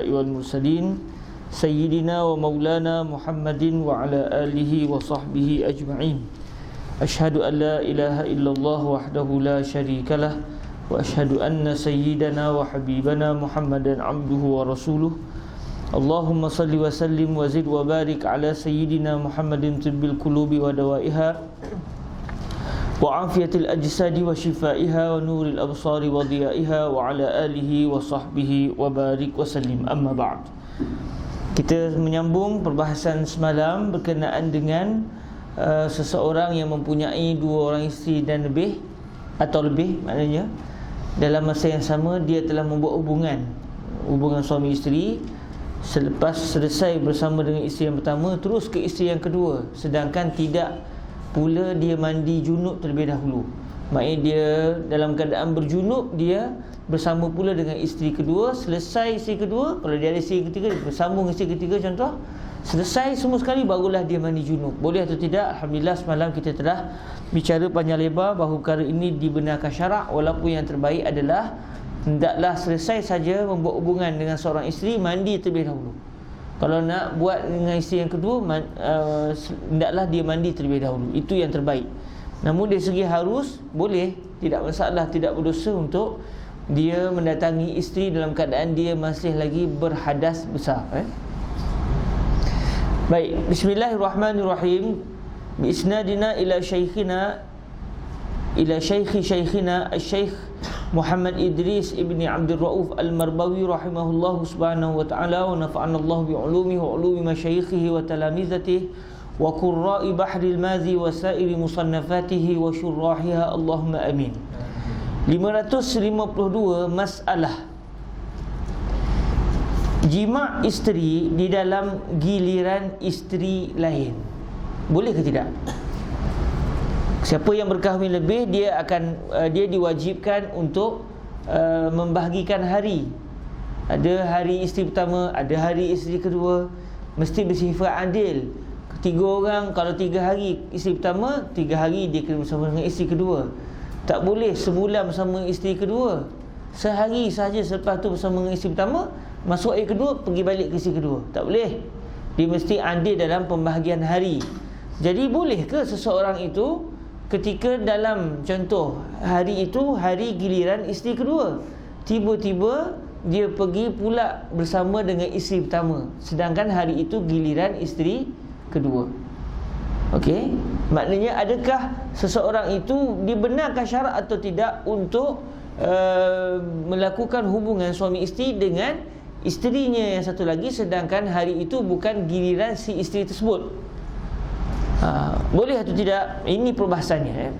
الأنبياء والمرسلين سيدنا ومولانا محمد وعلى آله وصحبه أجمعين. أشهد أن لا إله إلا الله وحده لا شريك له وأشهد أن سيدنا وحبيبنا محمدا عبده ورسوله. اللهم صل وسلم وزد وبارك على سيدنا محمد طب القلوب ودوائها وعافية الأجساد وشفائها ونور الأبصار وضيائها وعلى آله وصحبه وبارك وسلم. أما بعد, kita menyambung perbahasan semalam berkenaan dengan seseorang yang mempunyai dua orang isteri dan lebih atau lebih, maknanya dalam masa yang sama dia telah membuat hubungan suami isteri. Selepas selesai bersama dengan isteri yang pertama, terus ke isteri yang kedua, sedangkan tidak pula dia mandi junub terlebih dahulu. Maknanya dia dalam keadaan berjunub, dia bersama pula dengan isteri kedua. Selesai isteri kedua, kalau dia ada isteri ketiga, bersambung isteri ketiga contoh, selesai semua sekali, barulah dia mandi junub. Boleh atau tidak? Alhamdulillah semalam kita telah bicara panjang lebar bahawa perkara ini dibenarkan syarak, walaupun yang terbaik adalah hendaklah selesai saja membuat hubungan dengan seorang isteri, mandi terlebih dahulu. Kalau nak buat dengan isteri yang kedua, hendaklah dia mandi terlebih dahulu. Itu yang terbaik. Namun dari segi harus, boleh, tidak masalah, tidak berdosa untuk dia mendatangi isteri dalam keadaan dia masih lagi berhadas besar. Baik, bismillahirrahmanirrahim. Biisnadina ila syaikhina Al-Syaikh Muhammad Idris ibni Abdul Rauf Al-Marbawi rahimahullah subhanahu wa ta'ala, wa nafa'ana Allah bi'ulumihi wa ulumi masyayikhihi wa talamizatihi wa qurra'i bahril madhi wa sairi musannafatihi wa syurrahiha, Allahumma amin. 552, masalah jima' isteri di dalam giliran isteri lain, boleh ke tidak? Siapa yang berkahwin lebih, dia diwajibkan untuk membahagikan hari. Ada hari isteri pertama, ada hari isteri kedua. Mesti bersifat adil. Tiga orang, kalau 3 hari isteri pertama, 3 hari dia kena bersama dengan isteri kedua. Tak boleh sebulan bersama isteri kedua, sehari sahaja selepas tu bersama dengan isteri pertama, masuk hari kedua pergi balik ke isteri kedua. Tak boleh. Dia mesti adil dalam pembahagian hari. Jadi boleh ke seseorang itu ketika dalam contoh hari itu hari giliran isteri kedua, tiba-tiba dia pergi pula bersama dengan isteri pertama, sedangkan hari itu giliran isteri kedua? Okey, maknanya adakah seseorang itu dibenarkan syarak atau tidak untuk melakukan hubungan suami isteri dengan isterinya yang satu lagi, sedangkan hari itu bukan giliran si isteri tersebut? Boleh atau tidak? Ini perbahasannya.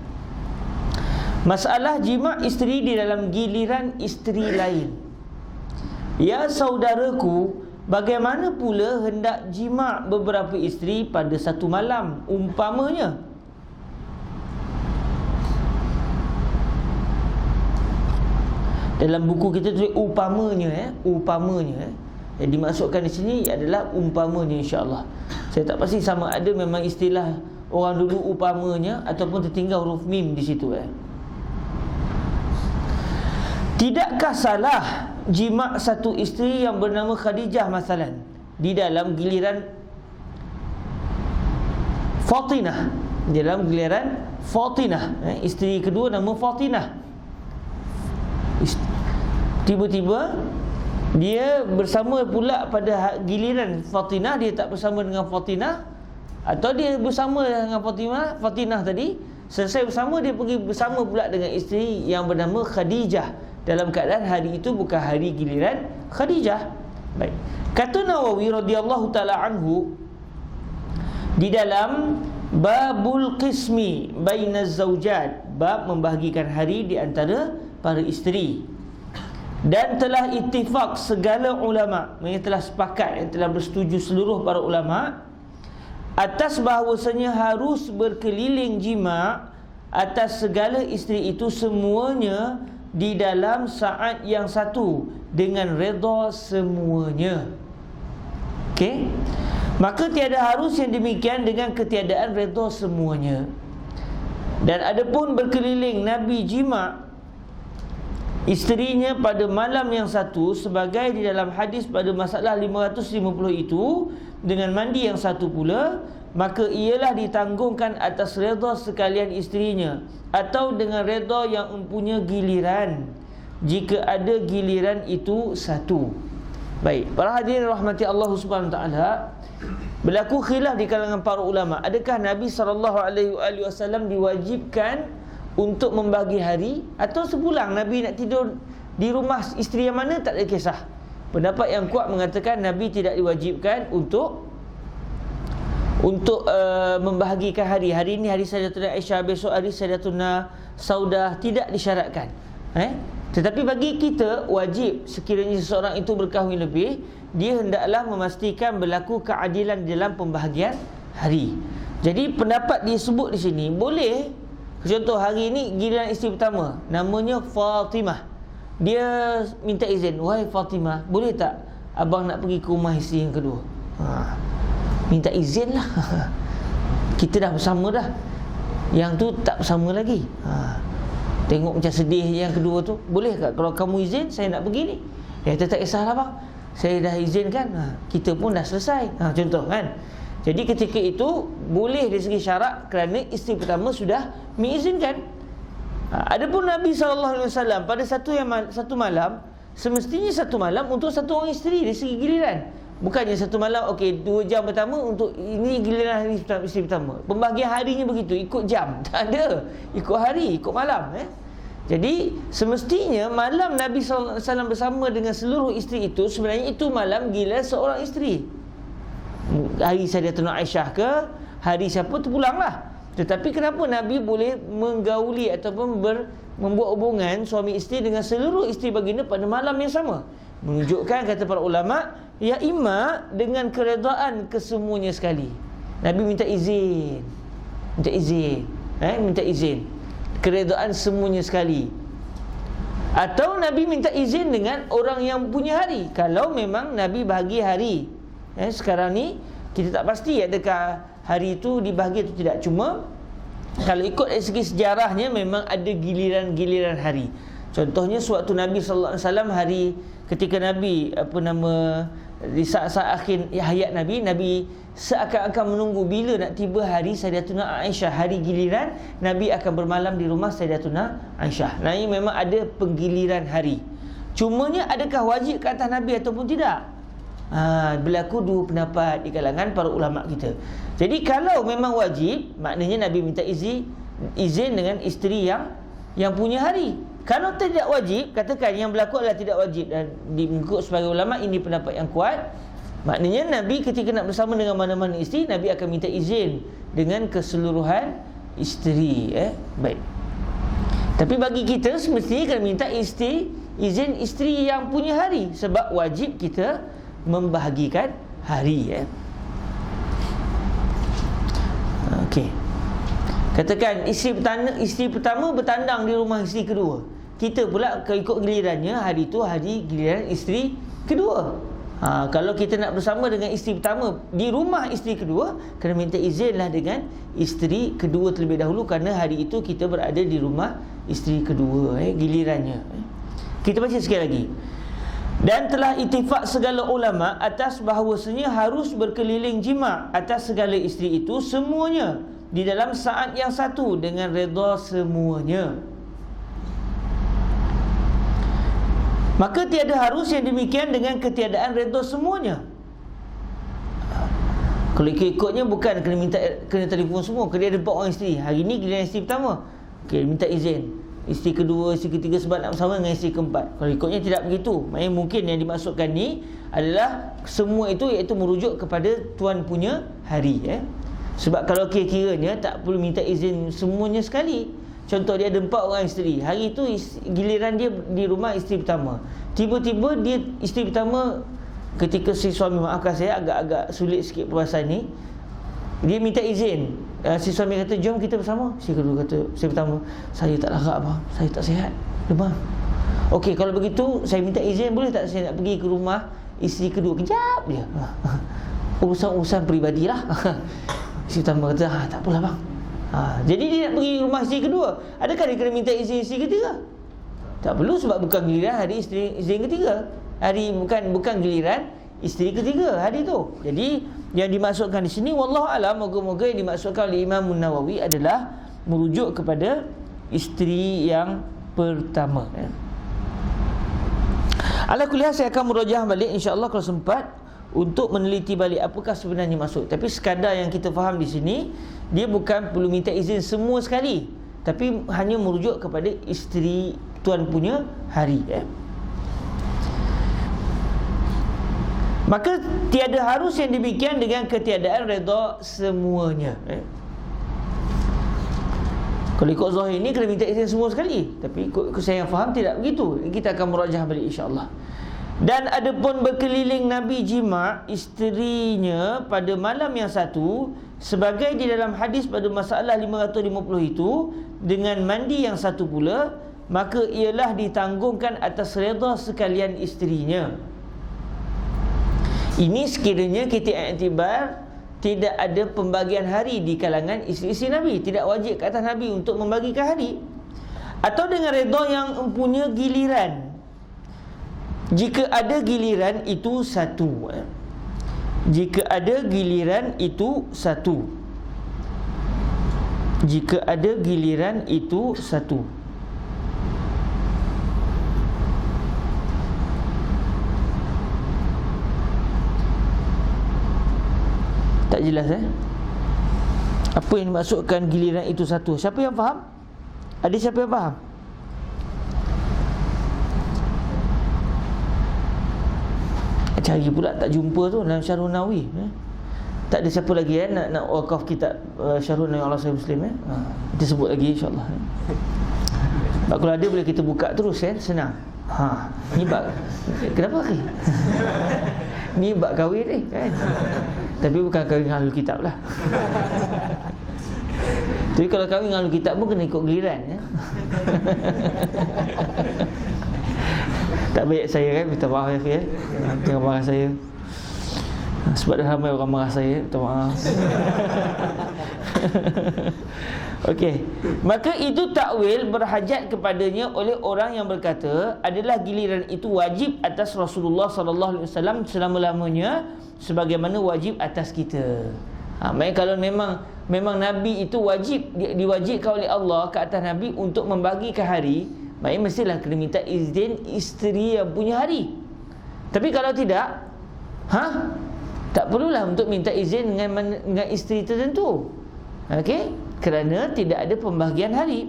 Masalah jima' isteri di dalam giliran isteri lain. Ya saudaraku, bagaimana pula hendak jima' beberapa isteri pada satu malam? Umpamanya, dalam buku kita tulis umpamanya, umpamanya. Yang dimasukkan di sini adalah umpamanya, insya-Allah. Saya tak pasti sama ada memang istilah orang dulu umpamanya ataupun tertinggal huruf mim di situ. Tidakkah salah jima' satu isteri yang bernama Khadijah masalan di dalam giliran Fatinah, di dalam giliran Fatinah, isteri kedua nama Fatinah. Tiba-tiba dia bersama pula pada giliran Fatinah, dia tak bersama dengan Fatinah, atau dia bersama dengan Fatinah tadi, selesai bersama dia pergi bersama pula dengan isteri yang bernama Khadijah, dalam keadaan hari itu bukan hari giliran Khadijah. Baik, kata Nawawi radhiyallahu taala anhu di dalam babul qismi bainaz zaujat, bab membahagikan hari di antara para isteri, dan telah ittifaq segala ulama, maksudnya telah sepakat, yang telah bersetuju seluruh para ulama atas bahawasanya harus berkeliling jima' atas segala isteri itu semuanya di dalam saat yang satu dengan redha semuanya. Okey, maka tiada harus yang demikian dengan ketiadaan redha semuanya. Dan adapun berkeliling Nabi jima' isterinya pada malam yang satu, sebagai di dalam hadis pada masalah 550 itu, dengan mandi yang satu pula, maka ialah ditanggungkan atas redha sekalian isterinya, atau dengan redha yang mempunyai giliran, jika ada giliran itu satu. Baik, para hadirin rahmati Allah Subhanahu taala, berlaku khilaf di kalangan para ulama, adakah Nabi SAW diwajibkan untuk membagi hari, atau sepulang Nabi nak tidur di rumah isteri yang mana tak ada kisah. Pendapat yang kuat mengatakan Nabi tidak diwajibkan untuk membahagikan hari. Hari ini hari Sayyidatuna Aisyah, besok hari Sayyidatuna Saudah, tidak disyaratkan. Tetapi bagi kita wajib, sekiranya seseorang itu berkahwin lebih, dia hendaklah memastikan berlaku keadilan dalam pembahagian hari. Jadi pendapat disebut di sini, boleh. Contoh, hari ini giliran isteri pertama, namanya Fatimah. Dia minta izin, wahai Fatimah, boleh tak abang nak pergi ke rumah isteri yang kedua? Minta izin lah. Kita dah bersama dah, yang tu tak bersama lagi. Tengok macam sedih yang kedua tu. Boleh tak kalau kamu izin, saya nak pergi ni? Dia kata tak kisahlah bang, saya dah izinkan. Kita pun dah selesai. Contoh kan. Jadi ketika itu boleh dari segi syarak, kerana isteri pertama sudah mengizinkan. Adapun Nabi SAW pada satu malam, semestinya satu malam untuk satu orang isteri dari segi giliran. Bukannya satu malam, okey 2 jam pertama untuk ini giliran hari isteri pertama. Pembahagian harinya begitu, ikut jam. Tak ada, ikut hari, ikut malam. Jadi semestinya malam Nabi SAW bersama dengan seluruh isteri itu, sebenarnya itu malam giliran seorang isteri. Hari Sayyidatuna Aisyah ke, hari siapa tu pulanglah. Tetapi kenapa Nabi boleh menggauli ataupun membuat hubungan suami isteri dengan seluruh isteri baginda pada malam yang sama? Menunjukkan, kata para ulama, ya imma dengan keredaan kesemuanya sekali. Nabi minta izin, minta izin, keredaan semuanya sekali. Atau Nabi minta izin dengan orang yang punya hari, kalau memang Nabi bahagi hari. Sekarang ni kita tak pasti adakah hari itu dibahagi atau tidak. Cuma kalau ikut dari segi sejarahnya, memang ada giliran-giliran hari. Contohnya sewaktu Nabi SAW hari ketika Nabi di saat-saat akhir hayat Nabi seakan-akan menunggu bila nak tiba hari Sayyidatuna Aisyah, hari giliran Nabi akan bermalam di rumah Sayyidatuna Aisyah. Nah, ini memang ada penggiliran hari. Cumanya adakah wajib ke atas Nabi ataupun tidak? Berlaku dua pendapat di kalangan para ulama kita. Jadi kalau memang wajib, maknanya Nabi minta izin dengan isteri yang punya hari. Kalau tidak wajib, katakan yang berlaku adalah tidak wajib, dan mengikut sebagai ulama ini pendapat yang kuat, maknanya Nabi ketika nak bersama dengan mana-mana isteri, Nabi akan minta izin dengan keseluruhan isteri. Baik. Tapi bagi kita semestinya kena minta izin isteri yang punya hari, sebab wajib kita membahagikan hari. Okey. Katakan isteri pertama bertandang di rumah isteri kedua. Kita pula ikut gilirannya, hari itu hari giliran isteri kedua. Kalau kita nak bersama dengan isteri pertama di rumah isteri kedua, kena minta izinlah dengan isteri kedua terlebih dahulu, kerana hari itu kita berada di rumah isteri kedua, gilirannya. Kita baca sekali lagi. Dan telah ittifaq segala ulama atas bahawasanya harus berkeliling jima' atas segala isteri itu semuanya di dalam saat yang satu dengan redha semuanya. Maka tiada harus yang demikian dengan ketiadaan redha semuanya. Kalau ikut-ikutnya bukan kena telefon semua, kena ada 4 orang isteri. Hari ni giliran isteri pertama, okey, minta izin isteri kedua, isteri ketiga sebab nak bersama dengan isteri keempat. Kalau ikutnya tidak begitu. Maknanya mungkin yang dimaksudkan ni adalah semua itu, iaitu merujuk kepada tuan punya hari. Sebab kalau kira-kiranya tak perlu minta izin semuanya sekali. Contoh, dia ada 4 orang isteri. Hari itu giliran dia di rumah isteri pertama. Tiba-tiba dia isteri pertama, ketika si suami, maafkan saya agak-agak sulit sikit perasaan ni, dia minta izin. Si suami kata, jom kita bersama. Si kedua kata, si pertama, saya tak larat abang, saya tak sihat, demam. Okey, kalau begitu saya minta izin, boleh tak saya nak pergi ke rumah isteri kedua? Kejap dia, urusan peribadilah. Si pertama kata, tak apalah bang. Jadi dia nak pergi rumah isteri kedua, adakah dia kena minta izin isteri ketiga? Tak perlu, sebab bukan giliran hari isteri yang ketiga. Bukan giliran isteri ketiga hari tu. Jadi yang dimaksudkan di sini wallahu alam, moga-moga yang dimaksudkan oleh Imam Nawawi adalah merujuk kepada isteri yang pertama. Ala kulli hal, saya akan merajah balik insya-Allah kalau sempat untuk meneliti balik apakah sebenarnya maksud. Tapi sekadar yang kita faham di sini, dia bukan perlu minta izin semua sekali, tapi hanya merujuk kepada isteri tuan punya hari. Maka tiada harus yang demikian dengan ketiadaan redha semuanya. Kalau ikut zahir ni kena minta izin semua sekali, tapi ikut saya yang faham tidak begitu. Kita akan merajah balik insya-Allah. Dan adapun berkeliling Nabi jima' isterinya pada malam yang satu, sebagai di dalam hadis pada masalah 550 itu, dengan mandi yang satu pula, maka ialah ditanggungkan atas redha sekalian isterinya. Ini sekiranya kita iktibar tidak ada pembagian hari di kalangan isteri-isteri Nabi, tidak wajib ke atas Nabi untuk membagikan hari, atau dengan redha yang mempunyai giliran. Jika ada giliran itu satu. Jika ada giliran itu satu. Jika ada giliran itu satu. Tak jelas apa yang dimaksudkan giliran itu satu? Siapa yang faham? Ada siapa yang faham? Cari pula tak jumpa tu dalam Syarhun Nawawi. Tak ada siapa lagi nak wakaf kitab Syarhun Nawawi ala Sahih Muslim. Kita sebut lagi insya-Allah. Sebab kalau ada boleh kita buka terus senang. Ni bab kenapa ni? Ni bab kahwin ni kan. Tapi bukan kahwin dengan ahli kitab lah. Tapi kalau kahwin dengan ahli kitab pun kena ikut giliran Tak baik saya kan, minta maaf ya. Jangan marah saya. Sebab dah ramai orang marah saya, minta maaf. Okey. Maka itu takwil berhajat kepadanya oleh orang yang berkata adalah giliran itu wajib atas Rasulullah sallallahu alaihi wasallam selama-lamanya sebagaimana wajib atas kita. Maksudnya kalau memang Nabi itu wajib, diwajibkan oleh Allah ke atas Nabi untuk membagikan hari, maknanya mestilah kena minta izin isteri yang punya hari. Tapi kalau tidak, tak perlulah untuk minta izin dengan isteri tertentu. Okey? Kerana tidak ada pembahagian hari.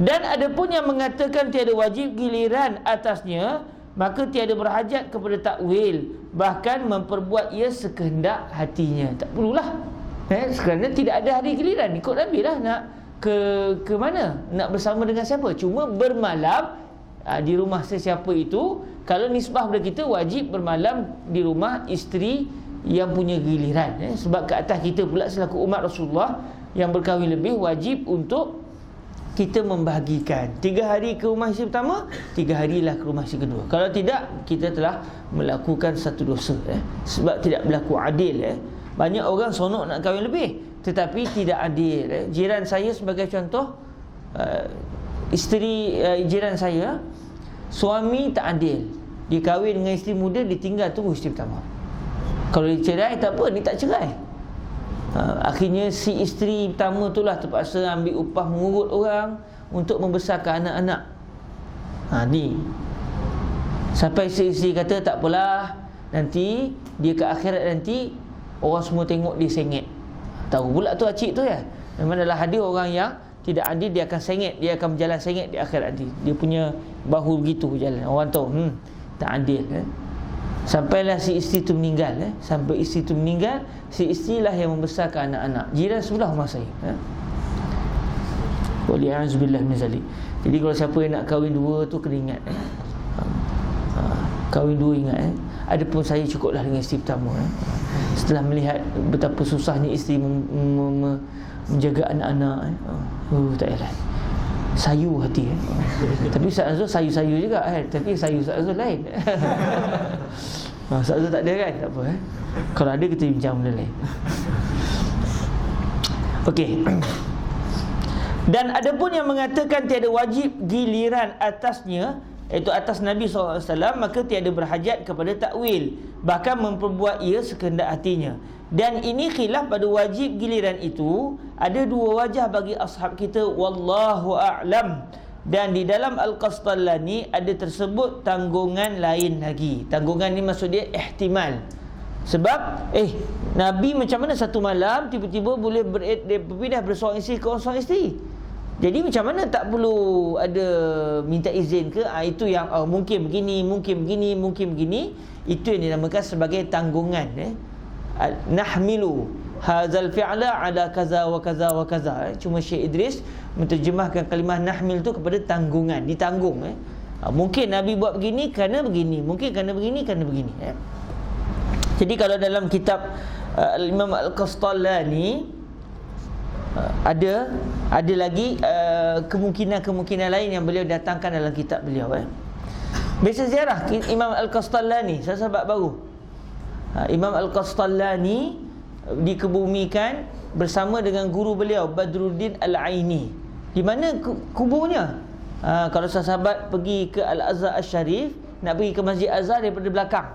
Dan ada pun yang mengatakan tiada wajib giliran atasnya, maka tiada berhajat kepada takwil, bahkan memperbuat ia sekehendak hatinya. Tak perlulah. Kerana tidak ada hari giliran. Ikut Nabi lah nak ke mana, nak bersama dengan siapa, cuma bermalam di rumah sesiapa itu. Kalau nisbah pada kita, wajib bermalam di rumah isteri yang punya giliran. Sebab ke atas kita pula selaku umat Rasulullah yang berkahwin lebih, wajib untuk kita membahagikan 3 hari ke rumah isteri pertama, 3 harilah ke rumah isteri kedua. Kalau tidak, kita telah melakukan satu dosa sebab tidak berlaku adil. Banyak orang sonok nak kahwin lebih tetapi tidak adil. Jiran saya sebagai contoh, isteri jiran saya, suami tak adil. Dia kahwin dengan isteri muda, ditinggal tunggu isteri pertama. Kalau dia cerai tak apa, dia tak cerai. Akhirnya si isteri pertama itulah terpaksa ambil upah mengurut orang untuk membesarkan anak-anak. Ni sampai si isteri kata tak apalah, nanti dia ke akhirat nanti orang semua tengok dia sengit. Tahu pula tu acik tu ya. Memang adalah hadir orang yang tidak adil, dia akan sengit, dia akan berjalan sengit di akhirat nanti. Dia punya bahu begitu berjalan. Orang tahu tak adil. Sampailah si isteri tu meninggal. Sampai isteri tu meninggal, si isteri lah yang membesarkan anak-anak. Jiran sebelah rumah saya. Wali'azubillah min zalik. Jadi kalau siapa yang nak kahwin dua tu kena ingat. Kahwin dua ingat. Adapun saya cukuplah dengan isteri pertama. Setelah melihat betapa susahnya isteri menjaga anak-anak. Tak payahlah. Sayu hati. Tapi Ustaz Azul sayu-sayu juga tapi sayu Ustaz Azul lain. Ustaz Azul tak ada kan? Tak apa. Kalau ada kita bincang benda lain. Okey. Dan ada pun yang mengatakan tiada wajib giliran atasnya, iaitu atas Nabi SAW, maka tiada berhajat kepada takwil, bahkan memperbuat ia sekehendak hatinya. Dan ini khilaf pada wajib giliran itu. Ada dua wajah bagi ashab kita, wallahu a'lam. Dan di dalam Al-Qastallani ada tersebut tanggungan lain lagi. Tanggungan ni maksud dia ihtimal. Sebab Nabi macam mana satu malam tiba-tiba boleh berpindah berseorang isteri ke seorang isteri. Jadi macam mana tak perlu ada minta izin ke? Itu yang mungkin begini, mungkin begini, mungkin begini. Itu yang dinamakan sebagai tanggungan. Nahmilu hadzal fi'la ala kaza wa kaza wa kaza. Cuma Syekh Idris menterjemahkan kalimah nahmil tu kepada tanggungan, ditanggung. Mungkin Nabi buat begini kerana begini, mungkin kerana begini kerana begini. Jadi kalau dalam kitab Imam Al-Qastallani ada lagi kemungkinan-kemungkinan lain yang beliau datangkan dalam kitab beliau. Biasa ziarah Imam Al-Qastallani, sahabat baru. Imam Al-Qastallani dikebumikan bersama dengan guru beliau Badruddin Al-Aini. Di mana kuburnya? Kalau sahabat pergi ke Al-Azhar Al-Sharif, nak pergi ke Masjid Azhar daripada belakang,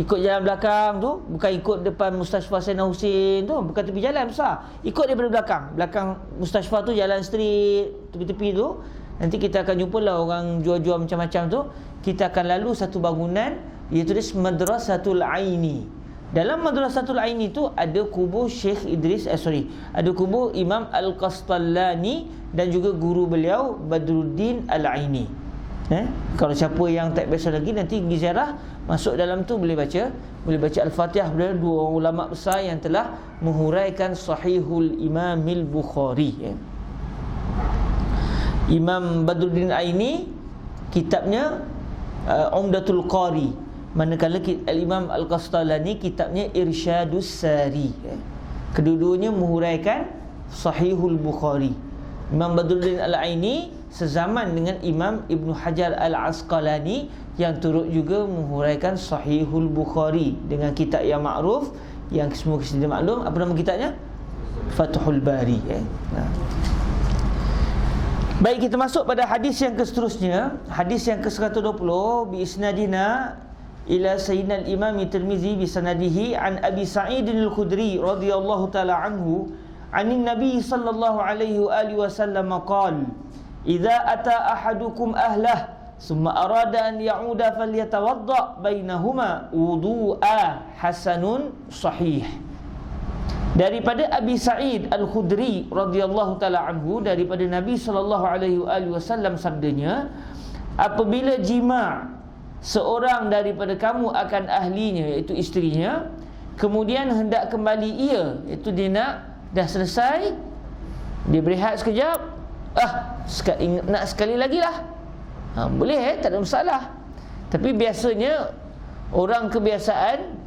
ikut jalan belakang tu, bukan ikut depan Mustashfa Sayyidina Husin tu, bukan tepi jalan besar, ikut daripada belakang Mustashfa tu, jalan street tepi-tepi tu. Nanti kita akan jumpa lah orang jual-jual macam-macam tu. Kita akan lalu satu bangunan, iaitu Madrasatul Aini. Dalam Madrasatul Aini tu ada kubur Syekh Idris, ada kubur Imam Al-Qastallani dan juga guru beliau Badruddin Al-Aini. Kalau siapa yang tak biasa lagi, nanti pergi ziarah, masuk dalam tu boleh baca Al-Fatihah beliau, dua orang ulama besar yang telah menghuraikan Sahihul Imamil Bukhari. Imam Badruddin Aini kitabnya Umdatul Qari, manakala Al-Imam Al-Qastallani kitabnya Irsyadus Sari. Kedua-duanya menghuraikan Sahihul Bukhari. Imam Badruddin Al-Aini sezaman dengan Imam Ibn Hajar Al-Asqalani yang turut juga menghuraikan Sahihul Bukhari dengan kitab yang makruf, yang semua kita maklum. Apa nama kitabnya? Fathul Bari. Baik, kita masuk pada hadis yang seterusnya. Hadis yang ke-120, bi isnadina ila sayyidina al-Imam Tirmizi bi sanadihi an Abi Sa'id al-Khudri radhiyallahu ta'ala anhu anin Nabi sallallahu alaihi wa alihi wasallam qala idza ata ahadukum ahlah thumma arada an ya'uda falyatawadda bainahuma wudu'a hasanun sahih. Daripada Abi Sa'id Al-Khudri radhiyallahu ta'ala anhu, daripada Nabi sallallahu alaihi wasallam sabdanya, apabila jima' seorang daripada kamu akan ahlinya, iaitu isterinya, kemudian hendak kembali ia, iaitu dia dah selesai, dia berehat sekejap, nak sekali lagi lah, boleh, tak ada masalah. Tapi biasanya orang kebiasaan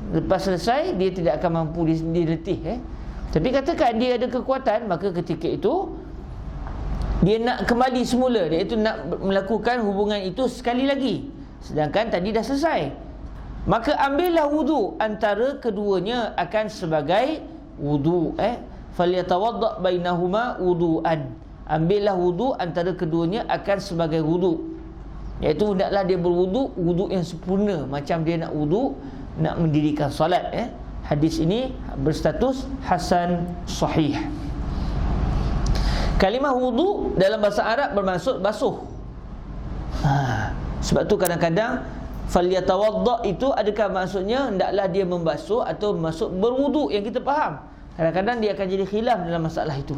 lepas selesai dia tidak akan mampu, dia letih. Tapi katakan dia ada kekuatan, maka ketika itu dia nak kembali semula, iaitu nak melakukan hubungan itu sekali lagi, sedangkan tadi dah selesai. Maka ambillah wudu antara keduanya akan sebagai wudu. Falyatawadda bainahuma wudu'an. Ambillah wudu antara keduanya akan sebagai wudu, iaitu hendaklah dia berwudu, wudu yang sempurna macam dia nak wudu nak mendirikan solat. Hadis ini berstatus hasan sahih. Kalimah wudu dalam bahasa Arab bermaksud basuh. Sebab tu kadang-kadang falyatawadda itu adakah maksudnya hendaklah dia membasuh atau maksud berwudu yang kita faham. Kadang-kadang dia akan jadi khilaf dalam masalah itu.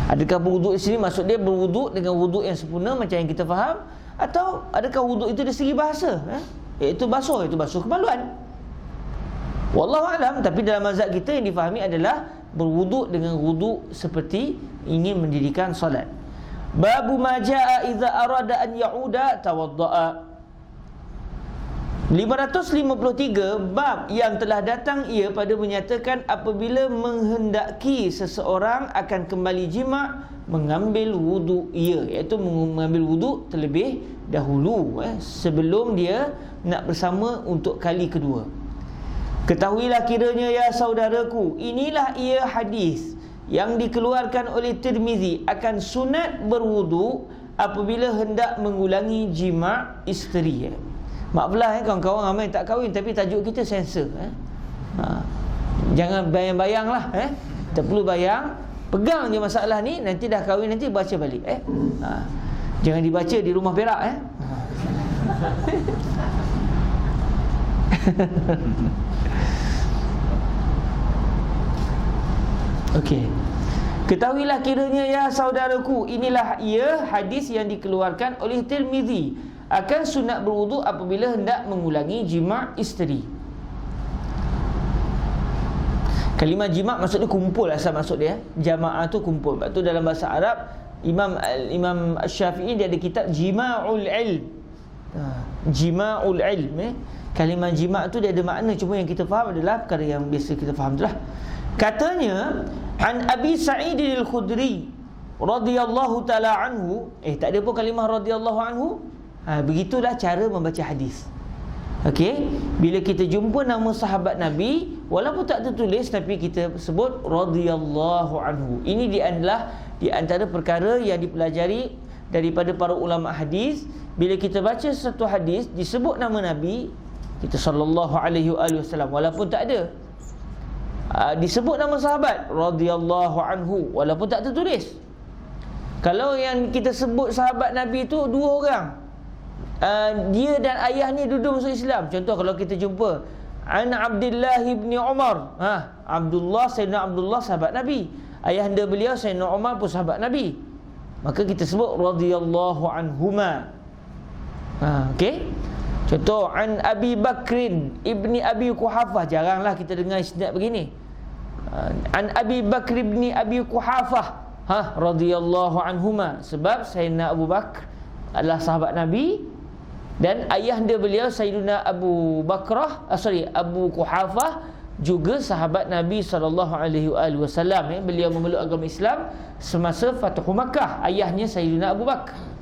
Adakah berwudu di sini maksud dia berwudu dengan wudu yang sempurna macam yang kita faham, atau adakah wudu itu dari segi bahasa, iaitu basuh kemaluan. Wallahu alam. Tapi dalam mazhab kita yang difahami adalah berwudu dengan wudu seperti ingin mendirikan solat. Babu ma jaa idza arada an ya'uda tawaddaa. 553, bab yang telah datang ia pada menyatakan apabila menghendaki seseorang akan kembali jima' mengambil wudu ia, iaitu mengambil wudu terlebih dahulu sebelum dia nak bersama untuk kali kedua. Ketahuilah kiranya ya saudaraku, inilah ia hadis yang dikeluarkan oleh Tirmizi akan sunat berwudu apabila hendak mengulangi jima' isteri. Maaflah kawan-kawan ramai tak kahwin tapi tajuk kita sensor. Jangan bayang-bayang lah. Tak perlu bayang. Pegang je masalah ni. Nanti dah kahwin nanti baca balik. Jangan dibaca di rumah perak. Okey. Ketahuilah kiranya ya saudaraku, inilah ia hadis yang dikeluarkan oleh Tirmizi akan sunat berwudu apabila hendak mengulangi jima' isteri. Kalimah jima' maksudnya kumpul, asal maksud dia. Jamaah tu kumpul. Sebab tu dalam bahasa Arab Imam Syafi'i dia ada kitab Jima'ul Ilm. Jima'ul Ilm. Kalimah jima' tu dia ada makna, cuma yang kita faham adalah perkara yang biasa kita faham itulah. Katanya an Abi Sa'id al-Khudri radhiyallahu taala anhu, tak ada pun kalimah radhiyallahu anhu. Begitulah cara membaca hadis. Okey, bila kita jumpa nama sahabat Nabi walaupun tak tertulis tapi kita sebut radhiyallahu anhu. Ini adalah di antara perkara yang dipelajari daripada para ulama hadis. Bila kita baca satu hadis disebut nama Nabi kita sallallahu alaihi wasallam walaupun tak ada, disebut nama sahabat radhiyallahu anhu walaupun tak tertulis. Kalau yang kita sebut sahabat Nabi tu dua orang, dia dan ayahnya duduk masuk Islam. Contoh kalau kita jumpa an Abdullah bin Umar, Sayyidina Abdullah sahabat Nabi, ayahanda beliau Sayyidina Umar pun sahabat Nabi, maka kita sebut radhiyallahu anhuma. Okey. Contoh an Abi Bakrin ibni Abi Quhafah, jaranglah kita dengar isnad begini. An Abi Bakr ibni Abi Quhafah radhiyallahu anhuma, sebab Sayyidina Abu Bakr adalah sahabat Nabi dan ayahanda beliau Sayyidina Abu Quhafah juga sahabat Nabi SAW. Beliau memeluk agama Islam semasa Fathu Makkah, ayahnya Sayyidina Abu Bakr.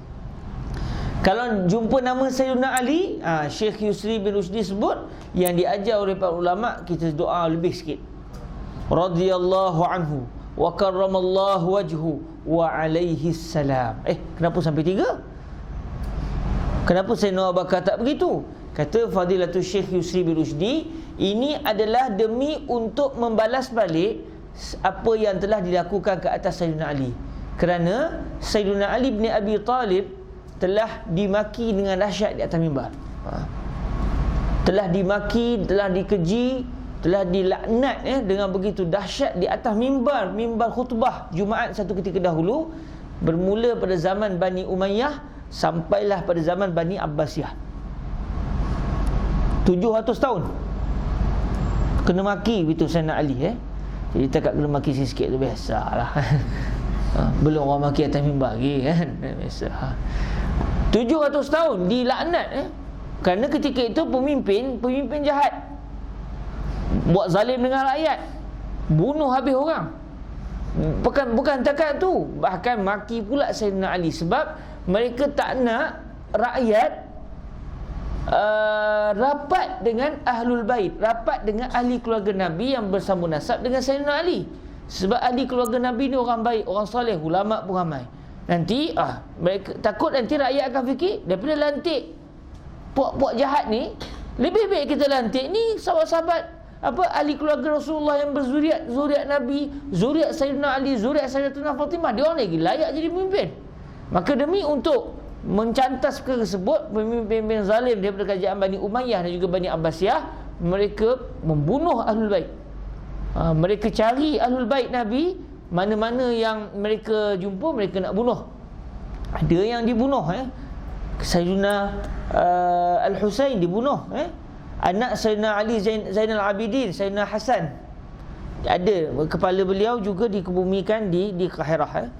Kalau jumpa nama Sayyidina Ali, Syekh Yusri bin Rusdi sebut, yang diajar oleh para ulama, kita doa lebih sikit, radhiyallahu anhu wa karramallahu wajhu wa alaihi salam. Kenapa sampai 3? Kenapa Sayyidina Abu Bakar tak begitu? Kata Fadilatul Syekh Yusri bin Rusdi, ini adalah demi untuk membalas balik apa yang telah dilakukan ke atas Sayyidina Ali. Kerana Sayyidina Ali bin Abi Talib telah dimaki dengan dahsyat di atas mimbar. Telah dimaki, telah dikeji, telah dilaknat dengan begitu dahsyat di atas mimbar khutbah Jumaat satu ketika dahulu, bermula pada zaman Bani Umayyah sampailah pada zaman Bani Abbasiyah. 700 tahun kena maki begitu Sayyidina Ali. Jadi takat kena maki sikit tu biasalah. Belum orang maki atas mimbar lagi kan, biasa. 700 tahun dilaknat kerana ketika itu pemimpin jahat, buat zalim dengan rakyat, bunuh habis orang. Bukan takat tu, bahkan maki pula Sayyidina Ali sebab mereka tak nak rakyat rapat dengan Ahlul Bait, rapat dengan ahli keluarga Nabi yang bersambung nasab dengan Sayyidina Ali. Sebab ahli keluarga Nabi ni orang baik, orang soleh, ulama pun ramai. Nanti mereka takut nanti rakyat akan fikir daripada lantik puak-puak jahat ni, lebih baik kita lantik ni sahabat-sahabat ahli keluarga Rasulullah yang berzuriat, zuriat Nabi, zuriat Sayyidina Ali, zuriat Sayyidatina Fatimah, dia orang lagi layak jadi pemimpin. Maka demi untuk mencantas perkara tersebut, pemimpin zalim daripada kerajaan Bani Umayyah dan juga Bani Abbasiyah, mereka membunuh Ahlul Bait. Mereka cari Ahlul Bait Nabi, mana-mana yang mereka jumpa mereka nak bunuh. Ada yang dibunuh Sayyidina Al-Husain dibunuh, anak Sayyidina Ali Zainal Abidin, Sayyidina Hasan, ada kepala beliau juga dikebumikan di Kahirah.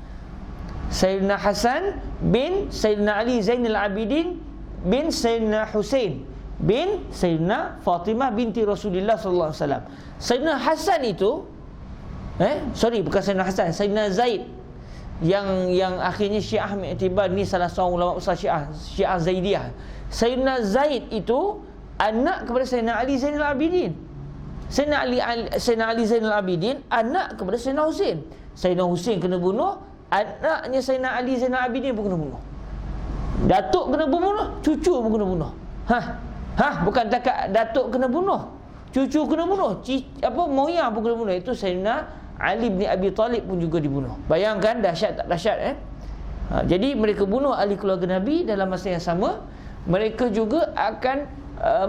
Sayyidina Hasan bin Sayyidina Ali Zainal Abidin bin Sayyidina Husain bin Sayyidina Fatimah binti Rasulullah sallallahu alaihi wasallam. Sayyidina Hasan itu bukan Sayyidina Hasan, Sayyidina Zaid yang akhirnya Syiah mengiktibar ni salah seorang ulama besar Syiah Zaidiyah. Sayyidina Zaid itu anak kepada Sayyidina Ali Zainal Abidin. Sayyidina Ali Zainal Abidin anak kepada Sayyidina Husain. Sayyidina Husain kena bunuh, anaknya Sayyidina Ali, Zainal Abidin pun kena bunuh. Datuk kena bunuh, cucu pun kena bunuh. Bukan takat datuk kena bunuh, cucu kena bunuh, moyang pun kena bunuh. Itu Sayyidina Ali bin Abi Talib pun juga dibunuh. Bayangkan dahsyat tak dahsyat jadi mereka bunuh ahli keluarga Nabi. Dalam masa yang sama mereka juga akan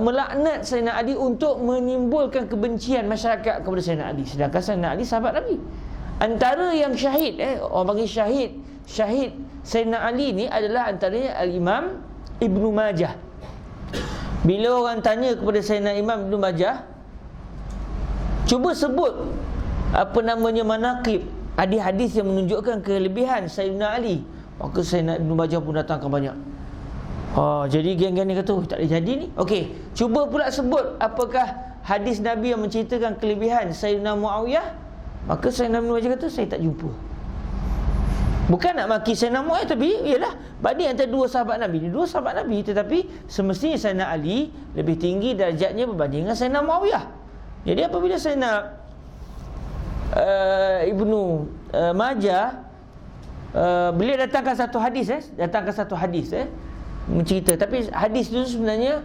melaknat Sayyidina Ali untuk menimbulkan kebencian masyarakat kepada Sayyidina Ali. Sedangkan Sayyidina Ali sahabat Nabi. Antara yang syahid orang panggil syahid Sayyidina Ali ni adalah antaranya Al-Imam Ibnu Majah. Bila orang tanya kepada Sayyidina Imam Ibnu Majah, cuba sebut manaqib, hadis-hadis yang menunjukkan kelebihan Sayyidina Ali, maka Sayyidina Ibnu Majah pun datangkan banyak. Jadi geng-geng ni kata tak boleh jadi ni. Okey, cuba pula sebut apakah hadis Nabi yang menceritakan kelebihan Sayyidina Muawiyah, maka Sayyidina Ibnu Majah kata saya tak jumpa. Bukan nak maki Sayyidina Muawiyah, tapi ialah banding antara dua sahabat Nabi ni, dua sahabat Nabi, tetapi semestinya Sayyidina Ali lebih tinggi darjatnya berbanding dengan Sayyidina Muawiyah. Jadi apabila Sayyidina Ibnu Majah beliau datangkan satu hadis mencerita, tapi hadis itu sebenarnya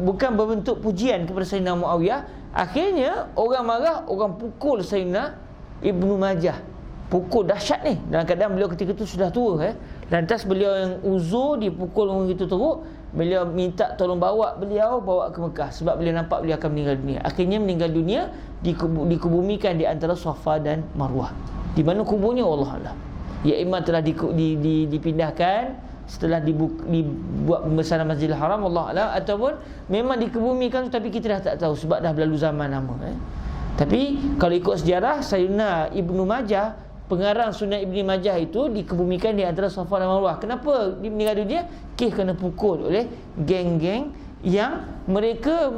bukan berbentuk pujian kepada Sayyidina Muawiyah. Akhirnya orang marah, orang pukul Sayyidina Ibnu Majah, pukul dahsyat ni. Dalam keadaan beliau ketika itu sudah tua Lantas beliau yang uzur dipukul begitu teruk. Beliau minta tolong bawa ke Mekah, sebab beliau nampak beliau akan meninggal dunia. Akhirnya meninggal dunia, dikubumikan di antara Safa dan Marwah. Di mana kuburnya Wallahualam. Ya imam telah dipindahkan setelah dibuat pembesaran Masjidil Haram, Wallahualam, ataupun memang dikebumikan tapi kita dah tak tahu sebab dah berlalu zaman lama. Tapi kalau ikut sejarah, Sayyidina Ibnu Majah, pengarang Sunan Ibnu Majah itu dikebumikan di antara Safa dan Marwah. Kenapa dia meninggal dunia? Kena pukul oleh geng-geng yang mereka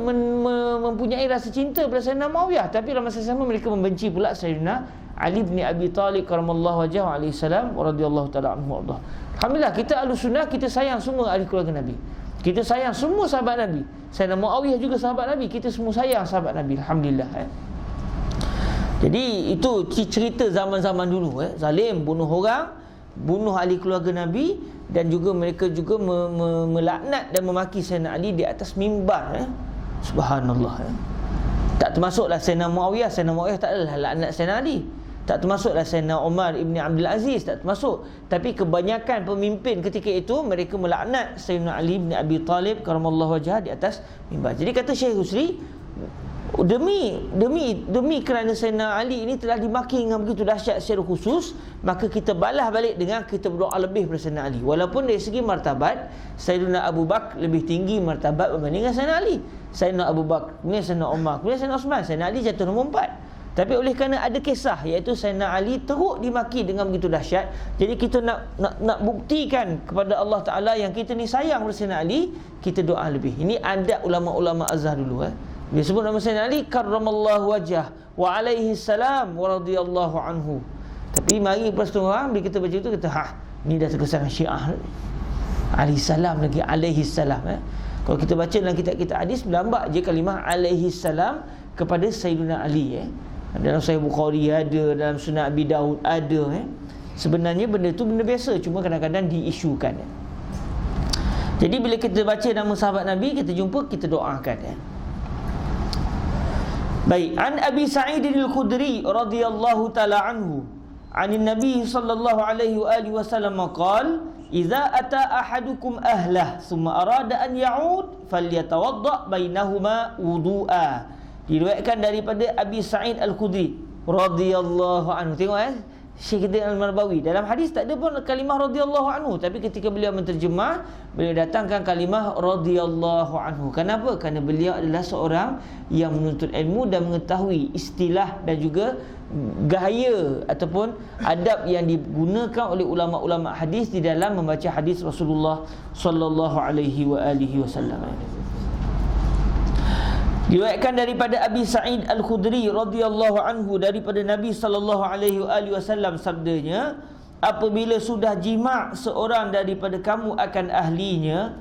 mempunyai rasa cinta pada Sayyidina Muawiyah, tapi dalam masa sama mereka membenci pula Sayyidina Ali bin Abi Talib karamallahu wajhahu alaihi salam wa radhiyallahu taala anhu warḍah. Alhamdulillah, kita Ahlussunnah, kita sayang semua ahli keluarga Nabi. Kita sayang semua sahabat Nabi. Sayyidina Muawiyah juga sahabat Nabi. Kita semua sayang sahabat Nabi. Alhamdulillah. Jadi itu cerita zaman-zaman dulu. Zalim, bunuh orang, bunuh ahli keluarga Nabi, dan juga mereka juga melaknat dan memaki Sayyidina Ali di atas mimbar. Subhanallah. Tak termasuklah Sayyidina Muawiyah. Sayyidina Muawiyah tak adalah laknat Sayyidina Ali. Tak termasuklah Sayyidina Umar Ibn Abdul Aziz, tak termasuk. Tapi kebanyakan pemimpin ketika itu mereka melaknat Sayyidina Ali bin Abi Talib karamallahu wajhah di atas mimbar. Jadi kata Syekh Husri, demi kerana Sayyidina Ali ini telah dimaki dengan begitu dahsyat secara khusus, maka kita balas balik dengan kita berdoa lebih kepada Sayyidina Ali. Walaupun dari segi martabat Sayyidina Abu Bakar lebih tinggi martabat berbanding dengan Sayyidina Ali. Sayyidina Abu Bakar, kemudian Sayyidina Umar, kemudian Sayyidina Osman, Sayyidina Ali jatuh nombor 4. Tapi oleh kerana ada kisah, iaitu Sayyidina Ali teruk dimaki dengan begitu dahsyat, jadi kita nak buktikan kepada Allah Ta'ala yang kita ni sayang kepada Sayyidina Ali, kita doa lebih. Ini adab ulama-ulama Azhar dulu. Dia sebut nama Sayyidina Ali karramallahu wajhah wa alaihi salam wa radhiyallahu anhu. Tapi mari lepas tu orang bila kita baca itu kata, ni dah terkesan Syiah. Alaihi salam lagi alaihi salam. Kalau kita baca dalam kitab-kitab hadis, berlambak je kalimah alaihi salam kepada Sayyidina Ali. Dalam Sahih Bukhari ada, dalam Sunan Abi Daud ada. Sebenarnya benda tu benda biasa, cuma kadang-kadang diisukan. Jadi bila kita baca nama sahabat Nabi, kita jumpa, kita doakan. Baik, an Abi Sa'id al-Khudri radhiyallahu ta'ala anhu, anin Nabi sallallahu alaihi wa alihi wasallam qala, "Idza ata ahadukum ahlah thumma arada an ya'ud falyatawadda bainahuma wudu'a." Diriwayatkan daripada Abi Sa'id Al-Khudri radhiyallahu anhu. Tengok Syekh Al-Marbawi dalam hadis tak ada pun kalimah radhiyallahu anhu, tapi ketika beliau menterjemah, beliau datangkan kalimah radhiyallahu anhu. Kenapa? Kerana beliau adalah seorang yang menuntut ilmu dan mengetahui istilah dan juga gaya ataupun adab yang digunakan oleh ulama-ulama hadis di dalam membaca hadis Rasulullah sallallahu alaihi wa alihi wasallam. Diriwayatkan daripada Abi Sa'id Al-Khudri radhiyallahu anhu daripada Nabi sallallahu alaihi wasallam sabdanya, apabila sudah jima' seorang daripada kamu akan ahlinya,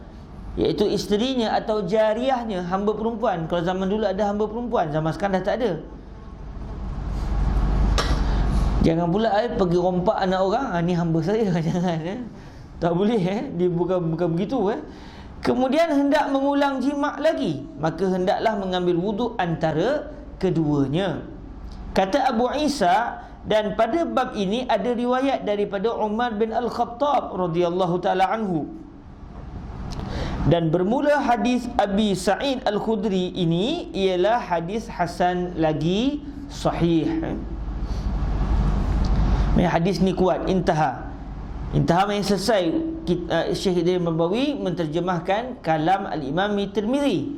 iaitu isterinya atau jariahnya, hamba perempuan. Kalau zaman dulu ada hamba perempuan, zaman sekarang dah tak ada. Jangan pula pergi rompak anak orang, ni hamba saya. Jangan. Tak boleh. Dia bukan begitu. Kemudian hendak mengulang jima' lagi, maka hendaklah mengambil wuduk antara keduanya. Kata Abu Isa, dan pada bab ini ada riwayat daripada Umar bin Al-Khattab radhiyallahu taala anhu. Dan bermula hadis Abi Sa'id Al-Khudri ini ialah hadis hasan lagi sahih. Hadis ni kuat. Intaha main selesai. Syekh Idris Nabawi menterjemahkan kalam Al-Imam Tirmizi.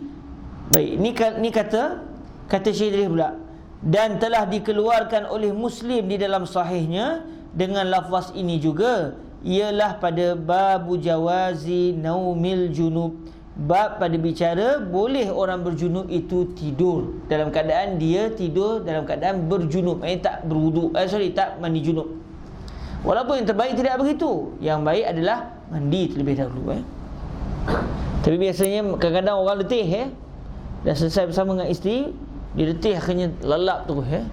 Baik, ni kata Syekh Idris pula, dan telah dikeluarkan oleh Muslim di dalam sahihnya dengan lafaz ini juga, ialah pada babu jawazi naumil junub, bab pada bicara boleh orang berjunub itu tidur dalam keadaan dia tidur dalam keadaan berjunub, tak berwuduk, tak mandi junub. Walaupun yang terbaik tidak begitu, yang baik adalah mandi terlebih dahulu. Tapi biasanya kadang-kadang orang letih, dah selesai bersama dengan isteri, dia letih akhirnya lelap terus.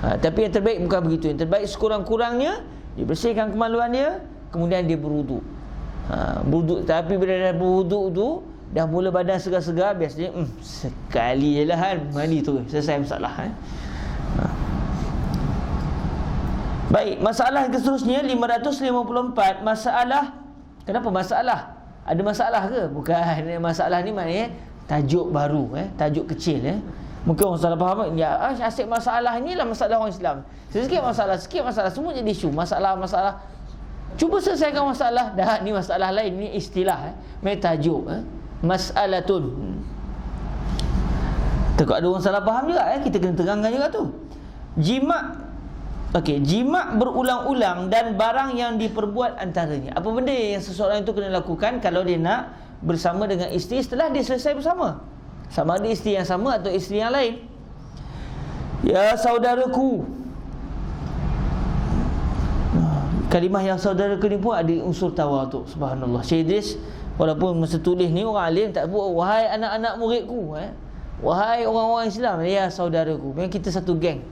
Tapi yang terbaik bukan begitu. Yang terbaik sekurang-kurangnya dia bersihkan kemaluan dia, kemudian dia berwuduk. Berwuduk. Tapi bila dah berwuduk tu, dah mula badan segar-segar, biasanya sekali je lah mandi terus, selesai masalah. Baik, masalah yang seterusnya 554. Masalah. Kenapa masalah? Ada masalah ke? Bukan. Masalah ni maknanya tajuk baru, tajuk kecil. Mungkin orang salah faham, asyik masalah ni lah masalah orang Islam. Sikit masalah, semua jadi isu. Masalah. Cuba selesaikan masalah. Dah, ni masalah lain, ni istilah. Tajuk, mas'alatun. Takut ada orang salah faham juga, kita kena terangkan juga tu. Jima' berulang-ulang dan barang yang diperbuat antaranya. Apa benda yang seseorang itu kena lakukan kalau dia nak bersama dengan isteri setelah dia selesai bersama? Sama ada isteri yang sama atau isteri yang lain. Ya saudaraku. Kalimah yang saudaraku ni pun ada unsur tawaduk. Subhanallah. Syekh Idris walaupun masa tulis ni orang alim tak buat wahai anak-anak muridku, wahai orang-orang Islam, ya saudaraku. Memang kita satu geng.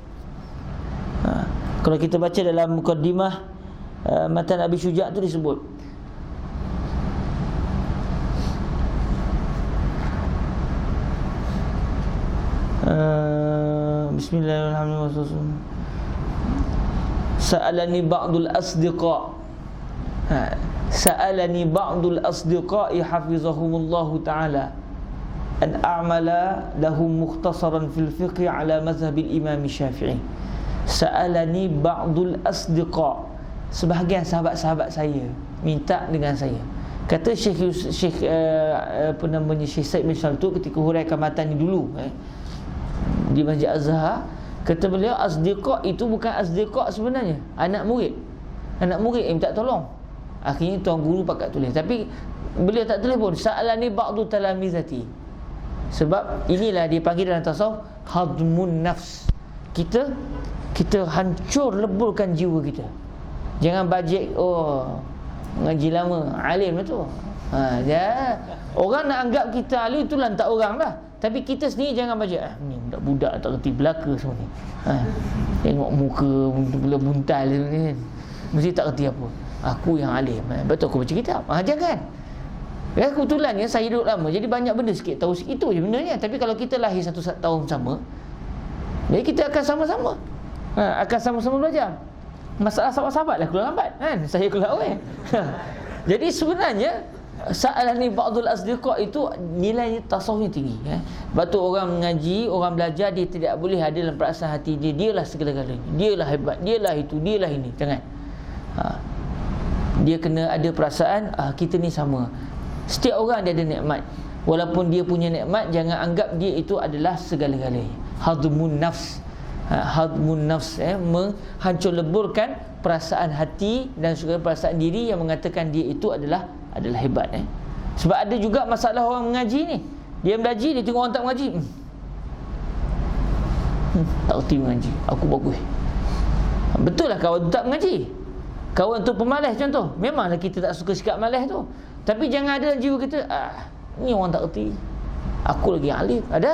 Kalau kita baca dalam mukaddimah Matan Abi Syuja' tu disebut Bismillahirrahmanirrahim. Sa'alani ba'dul asdiqa hafizahumullahu ta'ala an a'mala lahum mukhtasaran fil fiqh ala mazhabil imam Syafi'i. Sa'alani ba'dul asdiqa, sebahagian sahabat-sahabat saya minta dengan saya. Kata Syekh Syekh Said bin Saltu ketika huraikan matan ni dulu di Masjid Az-Zahar, kata beliau asdiqa itu bukan asdiqa sebenarnya, anak murid yang minta tolong. Akhirnya tuan guru pakat tulis, tapi beliau tak tulis pun sa'alani ba'du talamizati, sebab inilah dipanggil dalam tasawuf hadmun nafs. Kita hancur leburkan jiwa kita. Jangan bajet ngaji lama, alim lah tu. Orang nak anggap kita alim tu lantak orang lah. Tapi kita sendiri jangan bajet. Ni budak-budak tak reti belaka semua ni. Tengok muka mula buntal ni kan. Mesti tak reti apa. Aku yang alim. Betul aku baca kitab. Jangan. Kebetulannya saya hidup lama, jadi banyak benda sikit tahu sikit, itu je bendanya. Tapi kalau kita lahir satu tahun sama, jadi kita akan sama-sama akan sama-sama belajar. Masalah sahabat-sahabat lah keluar lambat kan, saya keluar awal. Jadi sebenarnya sa'alani ba'dul asdiqa itu nilainya tasawufnya tinggi. Sebab tu orang mengaji, orang belajar, dia tidak boleh ada dalam perasaan hati dia, dialah segala-galanya, dialah hebat, dialah itu, dialah ini. Jangan. Dia kena ada perasaan kita ni sama. Setiap orang dia ada nikmat. Walaupun dia punya nikmat, jangan anggap dia itu adalah segala-galanya. Hadmun nafs. Hadmun nafs, menghancur leburkan perasaan hati dan juga perasaan diri yang mengatakan dia itu adalah hebat. Sebab ada juga masalah orang mengaji ni. Dia mengaji, dia tengok orang tak mengaji, tak erti mengaji, aku bagus. Betul lah kawan tu tak mengaji, kawan tu pemalas contoh. Memanglah kita tak suka sikap malas tu, tapi jangan ada jiwa kita ni orang tak erti, Aku lagi alim. Ada.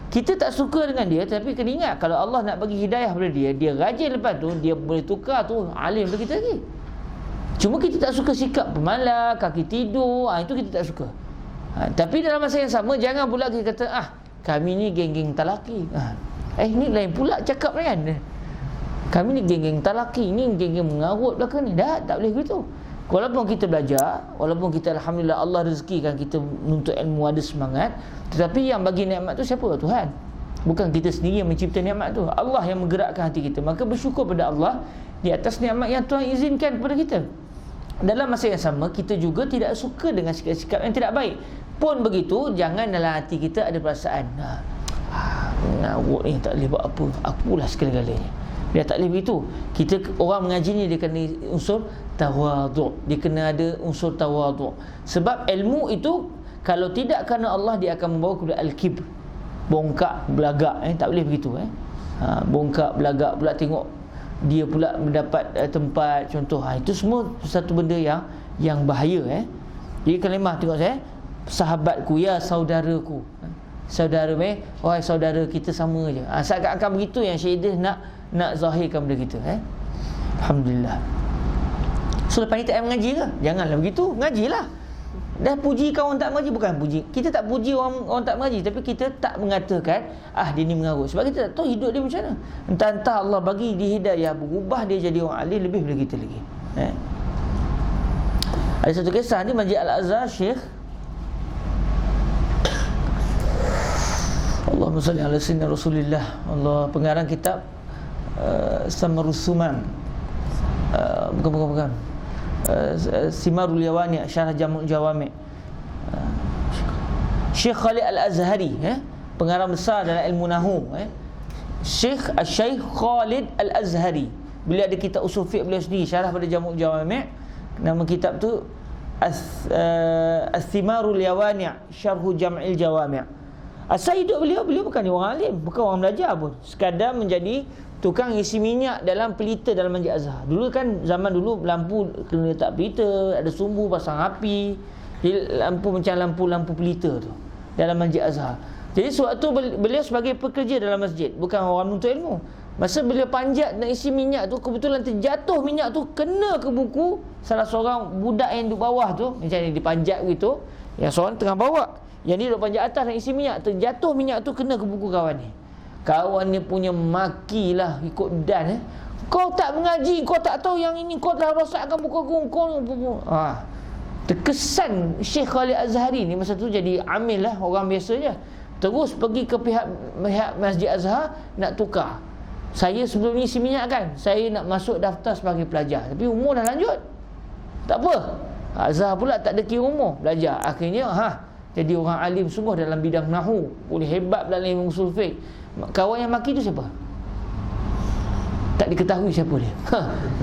Kita tak suka dengan dia, tapi kena ingat kalau Allah nak bagi hidayah pada dia, dia rajin, lepas tu dia boleh tukar tu alim pada kita lagi. Cuma kita tak suka sikap pemalas, kaki tidur, itu kita tak suka. Tapi dalam masa yang sama, jangan pula kita kata kami ni geng-geng talaki. Ni lain pula cakap kan. Kami ni geng-geng talaki, ni geng-geng mengarut belakang ni. Tak boleh begitu. Walaupun kita belajar, walaupun kita alhamdulillah Allah rezekikan kita menuntut ilmu, ada semangat, tetapi yang bagi nikmat tu siapa? Tuhan. Bukan kita sendiri yang mencipta nikmat tu. Allah yang menggerakkan hati kita. Maka bersyukur pada Allah di atas nikmat yang Tuhan izinkan kepada kita. Dalam masa yang sama, kita juga tidak suka dengan sikap-sikap yang tidak baik. Pun begitu, jangan dalam hati kita ada perasaan mengarut ni tak boleh buat apa, akulah segala-galanya. Dia tak boleh begitu. Kita, orang mengaji ni dia kena unsur tawaduk. Dia kena ada unsur tawaduk. Sebab ilmu itu kalau tidak kerana Allah, dia akan membawa kepada al-kibr, bongkak belagak. Tak boleh begitu. Bongkak belagak pula, tengok dia pula mendapat tempat, contoh. Itu semua satu benda yang bahaya. Jadi kalimah, tengok saya, sahabatku, ya saudaraku. Saudara wahai saudara, kita sama je. Seakan-akan begitu yang Syaidah nak zahirkan benda kita. Alhamdulillah. So lepas ni tak payah mengaji ke? Janganlah begitu, ngajilah. Dah puji kawan tak mengaji, bukan puji. Kita tak puji orang tak mengaji, tapi kita tak mengatakan dia ni mengarut. Sebab kita tak tahu hidup dia macam mana. Entah Allah bagi dia hidayah, berubah dia jadi orang alim lebih daripada kita lagi. Ada satu kisah ni, Masjid Al-Azhar, Syekh Allahumma salli ala sayyidina Rasulillah, Allah, pengarang kitab Samarus Suman, bukan Simarul Yawani, Syarah Jamul Jawami', Syekh Khalid Al-Azhari, pengarang besar dalam ilmu Nahu, Syekh Khalid Al-Azhari. Beliau ada kitab usul fiqh beliau sendiri, syarah pada Jamul Jawami'. Nama kitab tu As-Simarul Yawani', Syarhu Jam'il Jawami'. Asal hidup beliau bukan orang alim, bukan orang belajar pun, sekadar menjadi tukang isi minyak dalam pelita dalam Masjid Azhar. Dulu kan, zaman dulu lampu kena letak pelita, ada sumbu pasang api. Jadi lampu macam lampu pelita tu dalam Masjid Azhar. Jadi sewaktu beliau sebagai pekerja dalam masjid, bukan orang menuntut ilmu. Masa beliau panjat nak isi minyak tu, kebetulan terjatuh minyak tu, kena ke buku salah seorang budak yang duduk bawah tu. Macam ni dipanjat begitu, yang seorang tengah bawa, yang ni duduk panjat atas nak isi minyak, terjatuh minyak tu, kena ke buku kawan ni. Kawan ni punya makilah ikut dan. Kau tak mengaji, kau tak tahu yang ini, kau telah rosakkan buku kau. Terkesan Syekh Khalid Azhari ni masa tu jadi amil lah, orang biasa je. Terus pergi ke pihak Masjid Azhar nak tukar. Saya sebelum ni isi minyak kan, saya nak masuk daftar sebagai pelajar, tapi umur dah lanjut. Tak apa, Azhar pula tak ada kira umur, belajar. Akhirnya jadi orang alim sungguh dalam bidang Nahu, boleh hebat dalam ilmu usul fiqh. Kawan yang maki tu siapa? Tak diketahui siapa dia.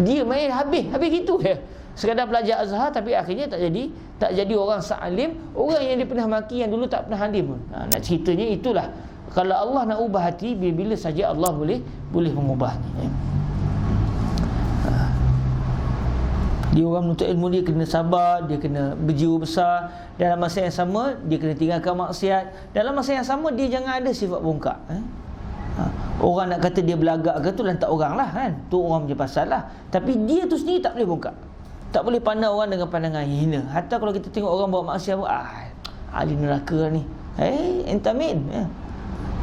Dia main habis gitu je. Sekadar belajar Azhar, tapi akhirnya tak jadi orang sa'alim, orang yang dia pernah maki yang dulu tak pernah alim pun. Nak ceritanya itulah, kalau Allah nak ubah hati, bila saja Allah boleh mengubahnya. Dia orang menuntut ilmu, dia kena sabar, dia kena berjiwa besar. Dalam masa yang sama, dia kena tinggalkan maksiat. Dalam masa yang sama, dia jangan ada sifat bongkak. Orang nak kata dia belagak ke tu lantak orang lah kan, tu orang punya pasal lah. Tapi dia tu sendiri tak boleh bongkak, tak boleh pandang orang dengan pandangan hina. Hatta kalau kita tengok orang buat maksiat, ahli neraka ni, entamin.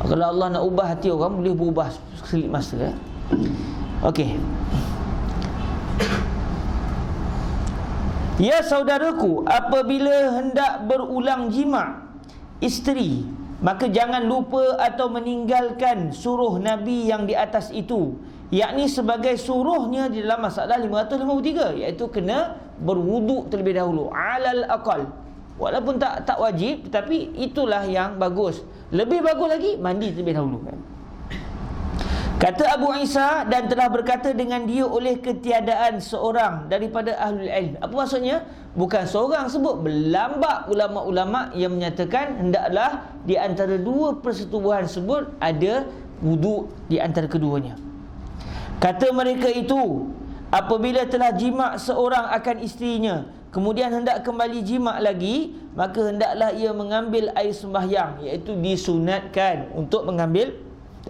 Kalau Allah nak ubah hati orang, boleh berubah selip masa. Okey. Ya saudaraku, apabila hendak berulang jima' isteri, maka jangan lupa atau meninggalkan suruh Nabi yang di atas itu, yakni sebagai suruhnya di dalam masalah 553, iaitu kena berwuduk terlebih dahulu alal aqal. Walaupun tak wajib, tetapi itulah yang bagus. Lebih bagus lagi mandi terlebih dahulu. Kata Abu Isa, dan telah berkata dengan dia oleh ketiadaan seorang daripada ahlul ilm. Apa maksudnya? Bukan seorang sebut, berlambak ulama-ulama yang menyatakan hendaklah di antara dua persetubuhan sebut ada wuduk di antara keduanya. Kata mereka itu, apabila telah jima' seorang akan isterinya, kemudian hendak kembali jima' lagi, maka hendaklah ia mengambil air sembahyang, iaitu disunatkan untuk mengambil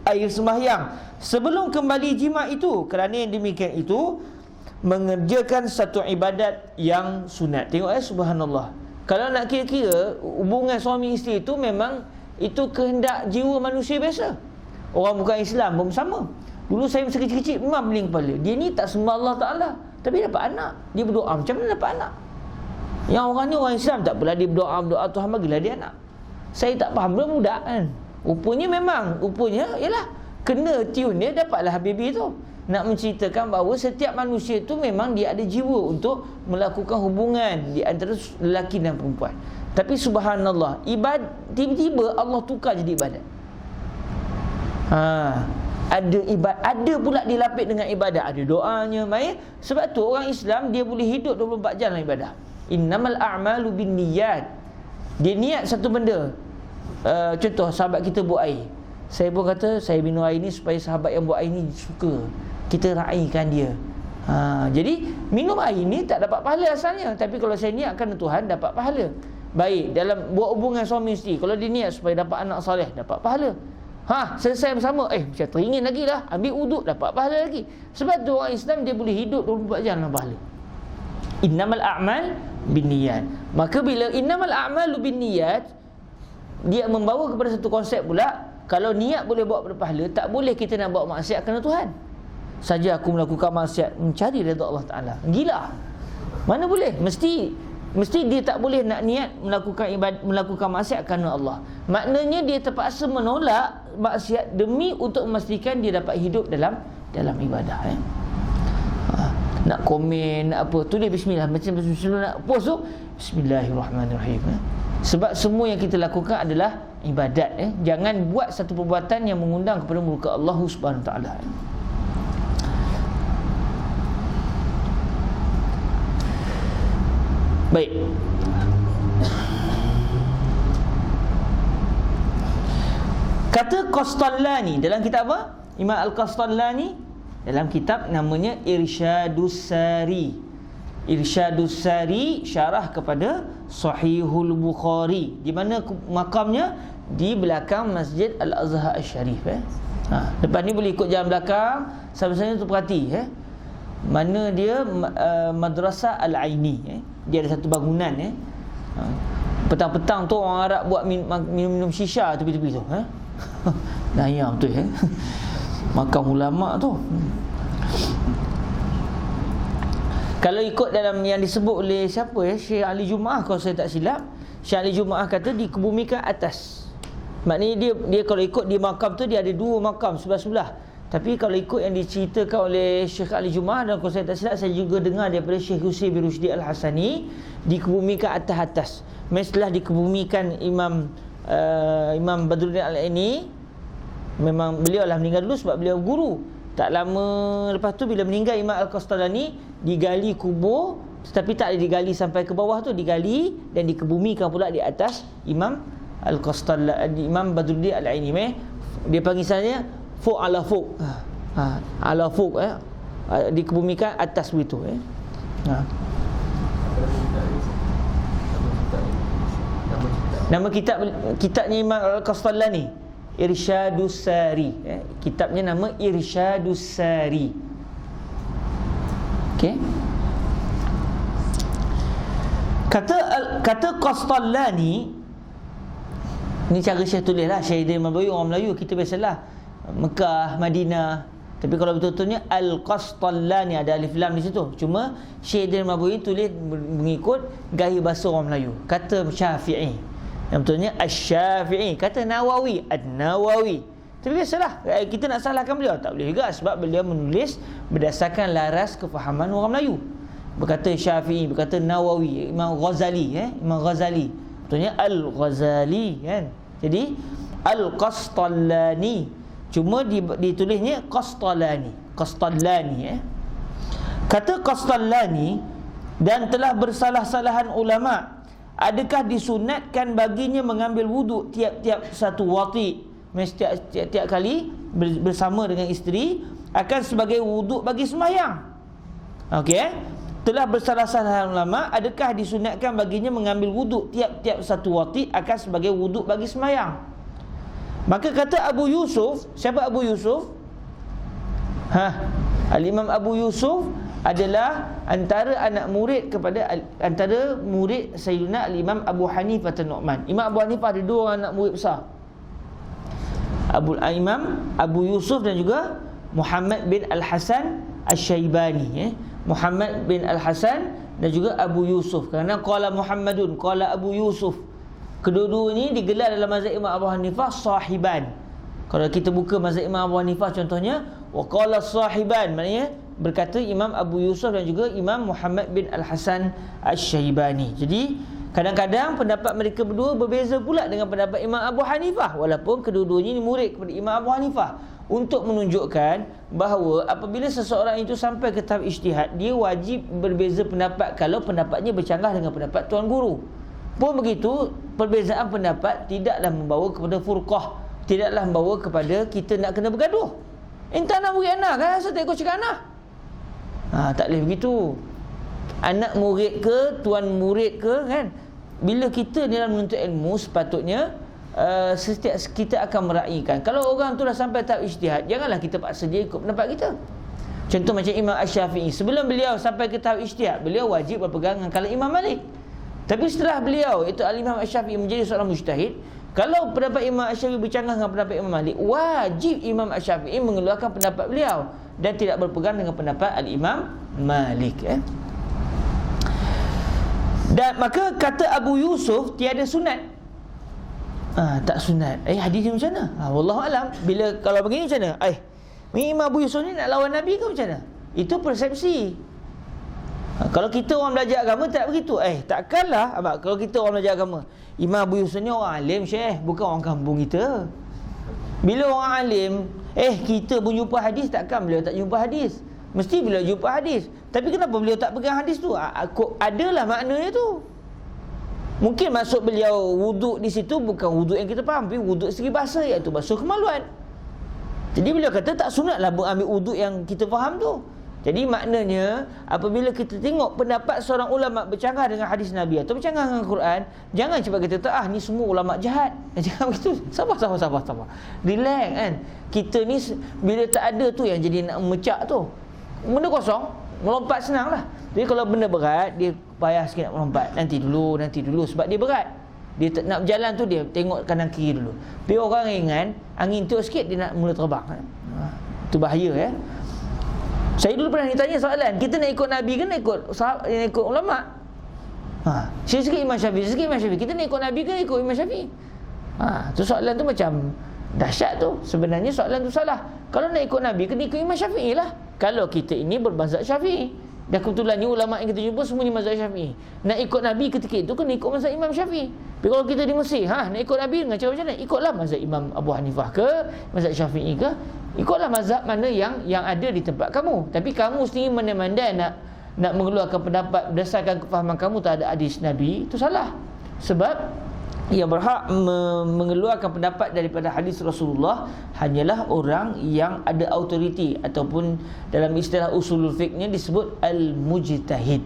air sembahyang sebelum kembali jima' itu, kerana yang demikian itu mengerjakan satu ibadat yang sunat. Tengok subhanallah. Kalau nak kira-kira hubungan suami isteri itu memang itu kehendak jiwa manusia biasa. Orang bukan Islam pun sama. Dulu saya masa kecil-kecil memang beling kepala, dia ni tak sembah Allah Ta'ala tapi dapat anak. Dia berdoa, macam mana dapat anak? Yang orang ni orang Islam, tak apalah dia berdoa, Tuhan bagilah dia anak. Saya tak faham, belum budak kan. Rupanya ialah kena tune dia, dapatlah baby tu. Nak menceritakan bahawa setiap manusia tu memang dia ada jiwa untuk melakukan hubungan di antara lelaki dan perempuan. Tapi subhanallah, tiba-tiba Allah tukar jadi ibadat. Ada pula dilapis dengan ibadat, ada doanya, sebab tu orang Islam dia boleh hidup 24 jam dalam ibadah. Innamal a'malu binniyat. Dia niat satu benda. Contoh sahabat kita buat air, saya pun kata saya minum air ni supaya sahabat yang buat air ni suka, kita raikan dia. Jadi minum air ni tak dapat pahala asalnya, tapi kalau saya niatkan Tuhan, dapat pahala. Baik, dalam buat hubungan suami isteri, kalau dia niat supaya dapat anak soleh, dapat pahala. Selesai bersama, macam teringin lagi lah, ambil uduk, dapat pahala lagi. Sebab tu orang Islam dia boleh hidup 24 jam dalam pahala. Innamal a'mal binniyat. Maka bila innamal a'malu binniyat, dia membawa kepada satu konsep pula, kalau niat boleh bawa kepada pahala, tak boleh kita nak bawa maksiat kerana Tuhan. Saja aku melakukan maksiat mencari redha Allah Ta'ala, gila. Mana boleh? Mesti dia tak boleh nak niat melakukan maksiat kerana Allah. Maknanya dia terpaksa menolak maksiat demi untuk memastikan dia dapat hidup dalam ibadah. Nak komen, nak apa, tulis bismillah. Macam nak post tu, bismillahirrahmanirrahim. Sebab semua yang kita lakukan adalah ibadat. Jangan buat satu perbuatan yang mengundang kepada murka Allah Subhanahu Wa Taala. Baik. Kata Qastallani dalam kitab apa? Imam Al-Qastallani dalam kitab namanya Irsyadus Sari. Irsyadus Sari syarah kepada Sahihul Bukhari, di mana makamnya di belakang Masjid Al-Azhar Al-Sharif. Lepas ni boleh ikut jalan belakang, sambil-sambil tu perhati mana dia Madrasah Al-Aini. Dia ada satu bangunan. Petang-petang tu orang Arab buat minum shisha tepi-tepi tu. Dayang betul makam ulama tu. Kalau ikut dalam yang disebut oleh siapa Syekh Ali Jumaah, kalau saya tak silap, Syekh Ali Jumaah kata dikebumikan atas. Maknanya dia kalau ikut di makam tu, dia ada dua makam sebelah-sebelah. Tapi kalau ikut yang diceritakan oleh Syekh Ali Jumaah, dan kalau saya tak silap, saya juga dengar daripada Syekh Husain bin Rushdi Al-Hasani, dikebumikan atas-atas. Setelah dikebumikan Imam Badruddin Al-Aini, memang beliau lah meninggal dulu sebab beliau guru. Tak lama lepas tu bila meninggal Imam Al-Qastallani, digali kubur, tetapi tak digali sampai ke bawah tu, digali dan dikebumikan pula di atas Imam Al-Qastallani, Imam Badruddin Al-Aini. Dia panggil saya fuq ala fuq. Ala fuq dikebumikan atas begitu. Nama kitabnya Imam Al-Qastallani, Irsyadus Sari. Kitabnya nama Irsyadus Sari. Okey. Kata Qastallani, ni cara saya tulis lah. Syekh Mabawi orang Melayu, kita biasalah Mekah, Madinah. Tapi kalau betul-betulnya Al-Qastallani, ada alif lam di situ. Cuma Syekh Mabawi tulis mengikut gaya bahasa orang Melayu. Kata Syafi'i, yang betulnya Asy-Syafi'i. Kata Nawawi, Ad-Nawawi. Tapi biasalah, kita nak salahkan beliau tak boleh juga, sebab beliau menulis berdasarkan laras kefahaman orang Melayu. Berkata Syafi'i, berkata Nawawi, Imam Ghazali, Imam Ghazali. Betulnya Al-Ghazali kan. Jadi Al-Qastallani, cuma ditulisnya Qastallani. Kata Qastallani, dan telah bersalah-salahan ulama, adakah disunatkan baginya mengambil wuduk tiap-tiap satu wati, tiap kali bersama dengan isteri, akan sebagai wuduk bagi sembahyang. Okey. telah bersalah-salah ulama, adakah disunatkan baginya mengambil wuduk tiap-tiap satu waktu akan sebagai wuduk bagi sembahyang? Maka kata Abu Yusuf, siapa Abu Yusuf? Al-Imam Abu Yusuf adalah antara anak murid antara murid Sayyidina Al-Imam Abu Hanifah An-Nu'man. Imam Abu Hanifah ada dua orang anak murid besar, Imam Abu Yusuf dan juga Muhammad bin Al-Hasan Asy-Syaibani. Muhammad bin Al-Hasan dan juga Abu Yusuf. Kerana qala Muhammadun, qala Abu Yusuf, kedua-dua ini digelar dalam mazhab Imam Abu Hanifah sahiban. Kalau kita buka mazhab Imam Abu Hanifah contohnya, wa qala sahiban, maknanya berkata Imam Abu Yusuf dan juga Imam Muhammad bin Al-Hasan Asy-Syaibani. Jadi kadang-kadang pendapat mereka berdua berbeza pula dengan pendapat Imam Abu Hanifah, walaupun kedua-duanya ini murid kepada Imam Abu Hanifah, untuk menunjukkan bahawa apabila seseorang itu sampai ke tahap ijtihad, dia wajib berbeza pendapat kalau pendapatnya bercanggah dengan pendapat tuan guru. Pun begitu, perbezaan pendapat tidaklah membawa kepada furqah, tidaklah membawa kepada kita nak kena bergaduh. Entah nak murid anak kan, asal tak ikut cakap anak. Tak boleh begitu. Anak murid ke, tuan murid ke, kan, bila kita dalam menuntut ilmu, sepatutnya setiap kita akan meraihkan. Kalau orang tu dah sampai tahap ijtihad, janganlah kita paksa dia ikut pendapat kita. Contoh macam Imam Asy-Syafi'i, sebelum beliau sampai ke tahap ijtihad, beliau wajib berpegang dengan kalam Imam Malik. Tapi setelah beliau, itu Al-Imam Asy-Syafi'i menjadi seorang mujtahid, kalau pendapat Imam Asy-Syafi'i bercanggah dengan pendapat Imam Malik, wajib Imam Asy-Syafi'i mengeluarkan pendapat beliau dan tidak berpegang dengan pendapat Al-Imam Malik. Dan maka kata Abu Yusuf, tiada sunat. Tak sunat. Hadis ni macam mana? Wallahualam. Bila kalau begini macam mana? Imam Abu Yusuf ni nak lawan Nabi ke macam mana? Itu persepsi. Kalau kita orang belajar agama tak begitu. Takkanlah kalau kita orang belajar agama, Imam Abu Yusuf ni orang alim, Syekh, bukan orang kampung kita. Bila orang alim, kita pun jumpa hadis, takkan beliau tak jumpa hadis? Mesti beliau jumpa hadis. Tapi kenapa beliau tak pegang hadis tu? Adalah maknanya tu. Mungkin maksud beliau wuduk di situ bukan wuduk yang kita faham, tapi wuduk segi bahasa, iaitu basuh kemaluan. Jadi beliau kata tak sunatlah ambil wuduk yang kita faham tu. Jadi maknanya apabila kita tengok pendapat seorang ulama bercanggah dengan hadis Nabi atau bercanggah dengan Quran, jangan cepat kata ni semua ulama jahat. Jangan begitu. Sabar. Relax kan. Kita ni bila tak ada tu yang jadi nak memecak tu. Benda kosong, melompat senang lah. Jadi kalau benda berat, dia payah sikit nak melompat. Nanti dulu sebab dia berat. Dia nak berjalan tu, dia tengok kanan kiri dulu. Tapi orang ringan, angin tiup sikit, dia nak mula terbang. Itu bahaya. Saya dulu pernah ditanya soalan, kita nak ikut Nabi ke nak ikut ulama? Sikit Imam Syafi'i. Kita nak ikut Nabi ke nak ikut Imam Syafi'i? Tu soalan tu macam dahsyat tu. Sebenarnya soalan tu salah. Kalau nak ikut Nabi, kena ikut Imam Syafi'i lah. Kalau kita ini bermazhab Syafi'i, dan kebetulan ni ulama yang kita jumpa semuanya mazhab Syafi'i, nak ikut Nabi ketika itu kena ikut mazhab Imam Syafi'i. Tapi kalau kita di Mesir, nak ikut Nabi dengan cara macam mana? Ikutlah mazhab Imam Abu Hanifah ke, mazhab Syafi'i ke, ikutlah mazhab mana yang ada di tempat kamu. Tapi kamu sendiri mandai-mandai nak mengeluarkan pendapat berdasarkan kefahaman kamu tak ada hadis Nabi, itu salah. Sebab yang berhak mengeluarkan pendapat daripada hadis Rasulullah hanyalah orang yang ada autoriti, ataupun dalam istilah usulul fiqhnya disebut al-mujtahid.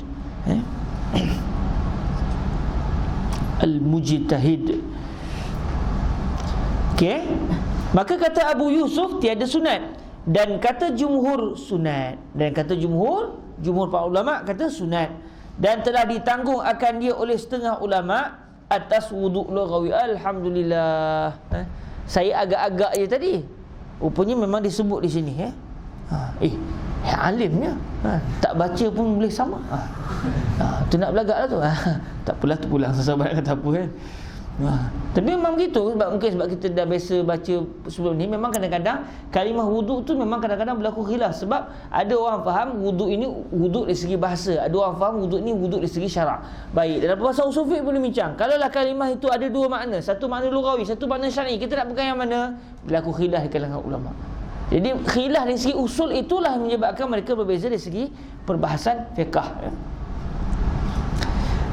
Al-mujtahid. Okey. Maka kata Abu Yusuf tiada sunat, dan kata jumhur sunat, dan kata jumhur para ulama kata sunat, dan telah ditanggung akan dia oleh setengah ulama atas wuduk lughawi. Alhamdulillah. Saya agak-agak je tadi, rupanya memang disebut di sini. Alimnya tak baca pun boleh sama. Tu nak belagak lah tu. Tak apalah, tu pulang sahabat kata apa kan. Tapi memang begitu. Sebab kita dah biasa baca sebelum ni, memang kadang-kadang kalimah wuduk tu memang kadang-kadang berlaku khilaf. Sebab ada orang faham wuduk ini wuduk dari segi bahasa, ada orang faham wuduk ni wuduk dari segi syarak. Baik, dalam bahasa usul fiqh boleh bincang, kalaulah kalimah itu ada dua makna, satu makna lughawi, satu makna syar'i, kita nak pegang yang mana? Berlaku khilaf di kalangan ulama. Jadi khilaf dari segi usul itulah menyebabkan mereka berbeza dari segi perbahasan fiqh.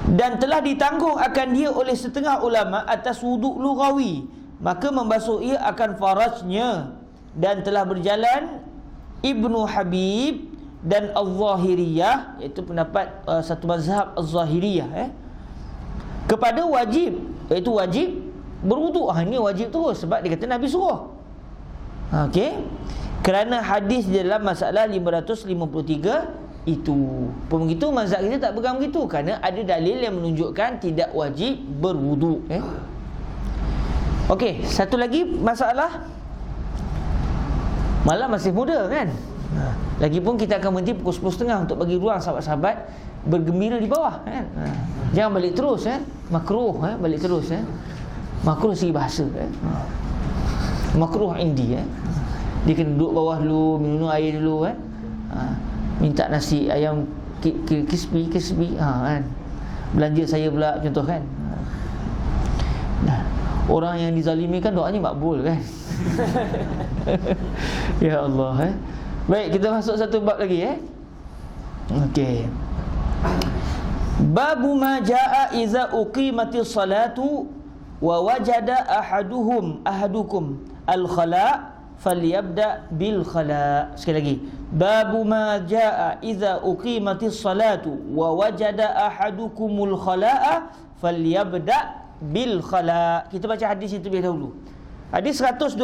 Dan telah ditanggung akan dia oleh setengah ulama atas wuduk lughawi, maka membasuh ia akan farajnya. Dan telah berjalan Ibnu Habib dan al-Zahiriyah, iaitu pendapat satu mazhab al-Zahiriyah kepada wajib, iaitu wajib berwuduk. Ini wajib terus sebab dia kata Nabi suruh. Okey, kerana hadis dalam masalah 553 itu. Begitu mazhab kita tak pegang begitu, kerana ada dalil yang menunjukkan tidak wajib berwuduk. Okey, satu lagi masalah, malam masih muda kan. Lagipun kita akan berhenti pukul 10.30 untuk bagi ruang sahabat-sahabat bergembira di bawah kan. Jangan balik terus makruh balik terus makruh segi bahasa makruh indi dia kena duduk bawah dulu, minum air dulu minta nasi ayam crispy kan. Belanja saya pula contoh kan. Orang yang dizalimi kan doanya makbul kan. Ya Allah Baik, kita masuk satu bab lagi Okey. Babu ma jaa iza uqimatis salatu wa wajada ahadukum al-khala falyabda bil khala. Sekali lagi. Babu ma jaa iza uqimatis salatu wa wajada ahadukumul khala falyabda bil khala. Kita baca hadis itu terlebih dahulu. Hadis 121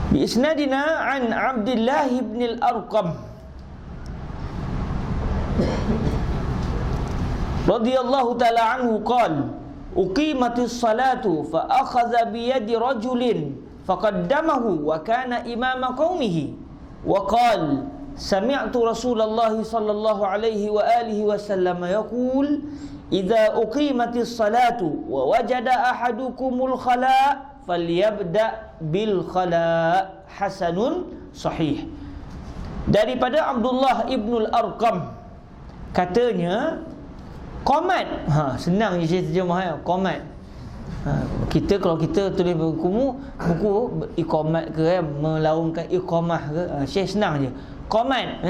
bi isnadina an Abdullah ibn al-Arqam radhiyallahu ta'ala anhu qala uqimatis salatu fa akhadha bi yadi rajulin faqaddamahu wa kana imama qaumihi wa qala sami'tu Rasulullah sallallahu alaihi wa alihi wasallam yaqul idza uqimatis salatu wa wajada ahadukumul khala falyabda bil khala. Hasanun sahih. Daripada Abdullah ibnul Arqam, katanya qomat. Senang je saya terjemah qomat. Kita kalau kita tulis buku iqamat ke melaungkan iqamah ke, Syekh senang je. Qomat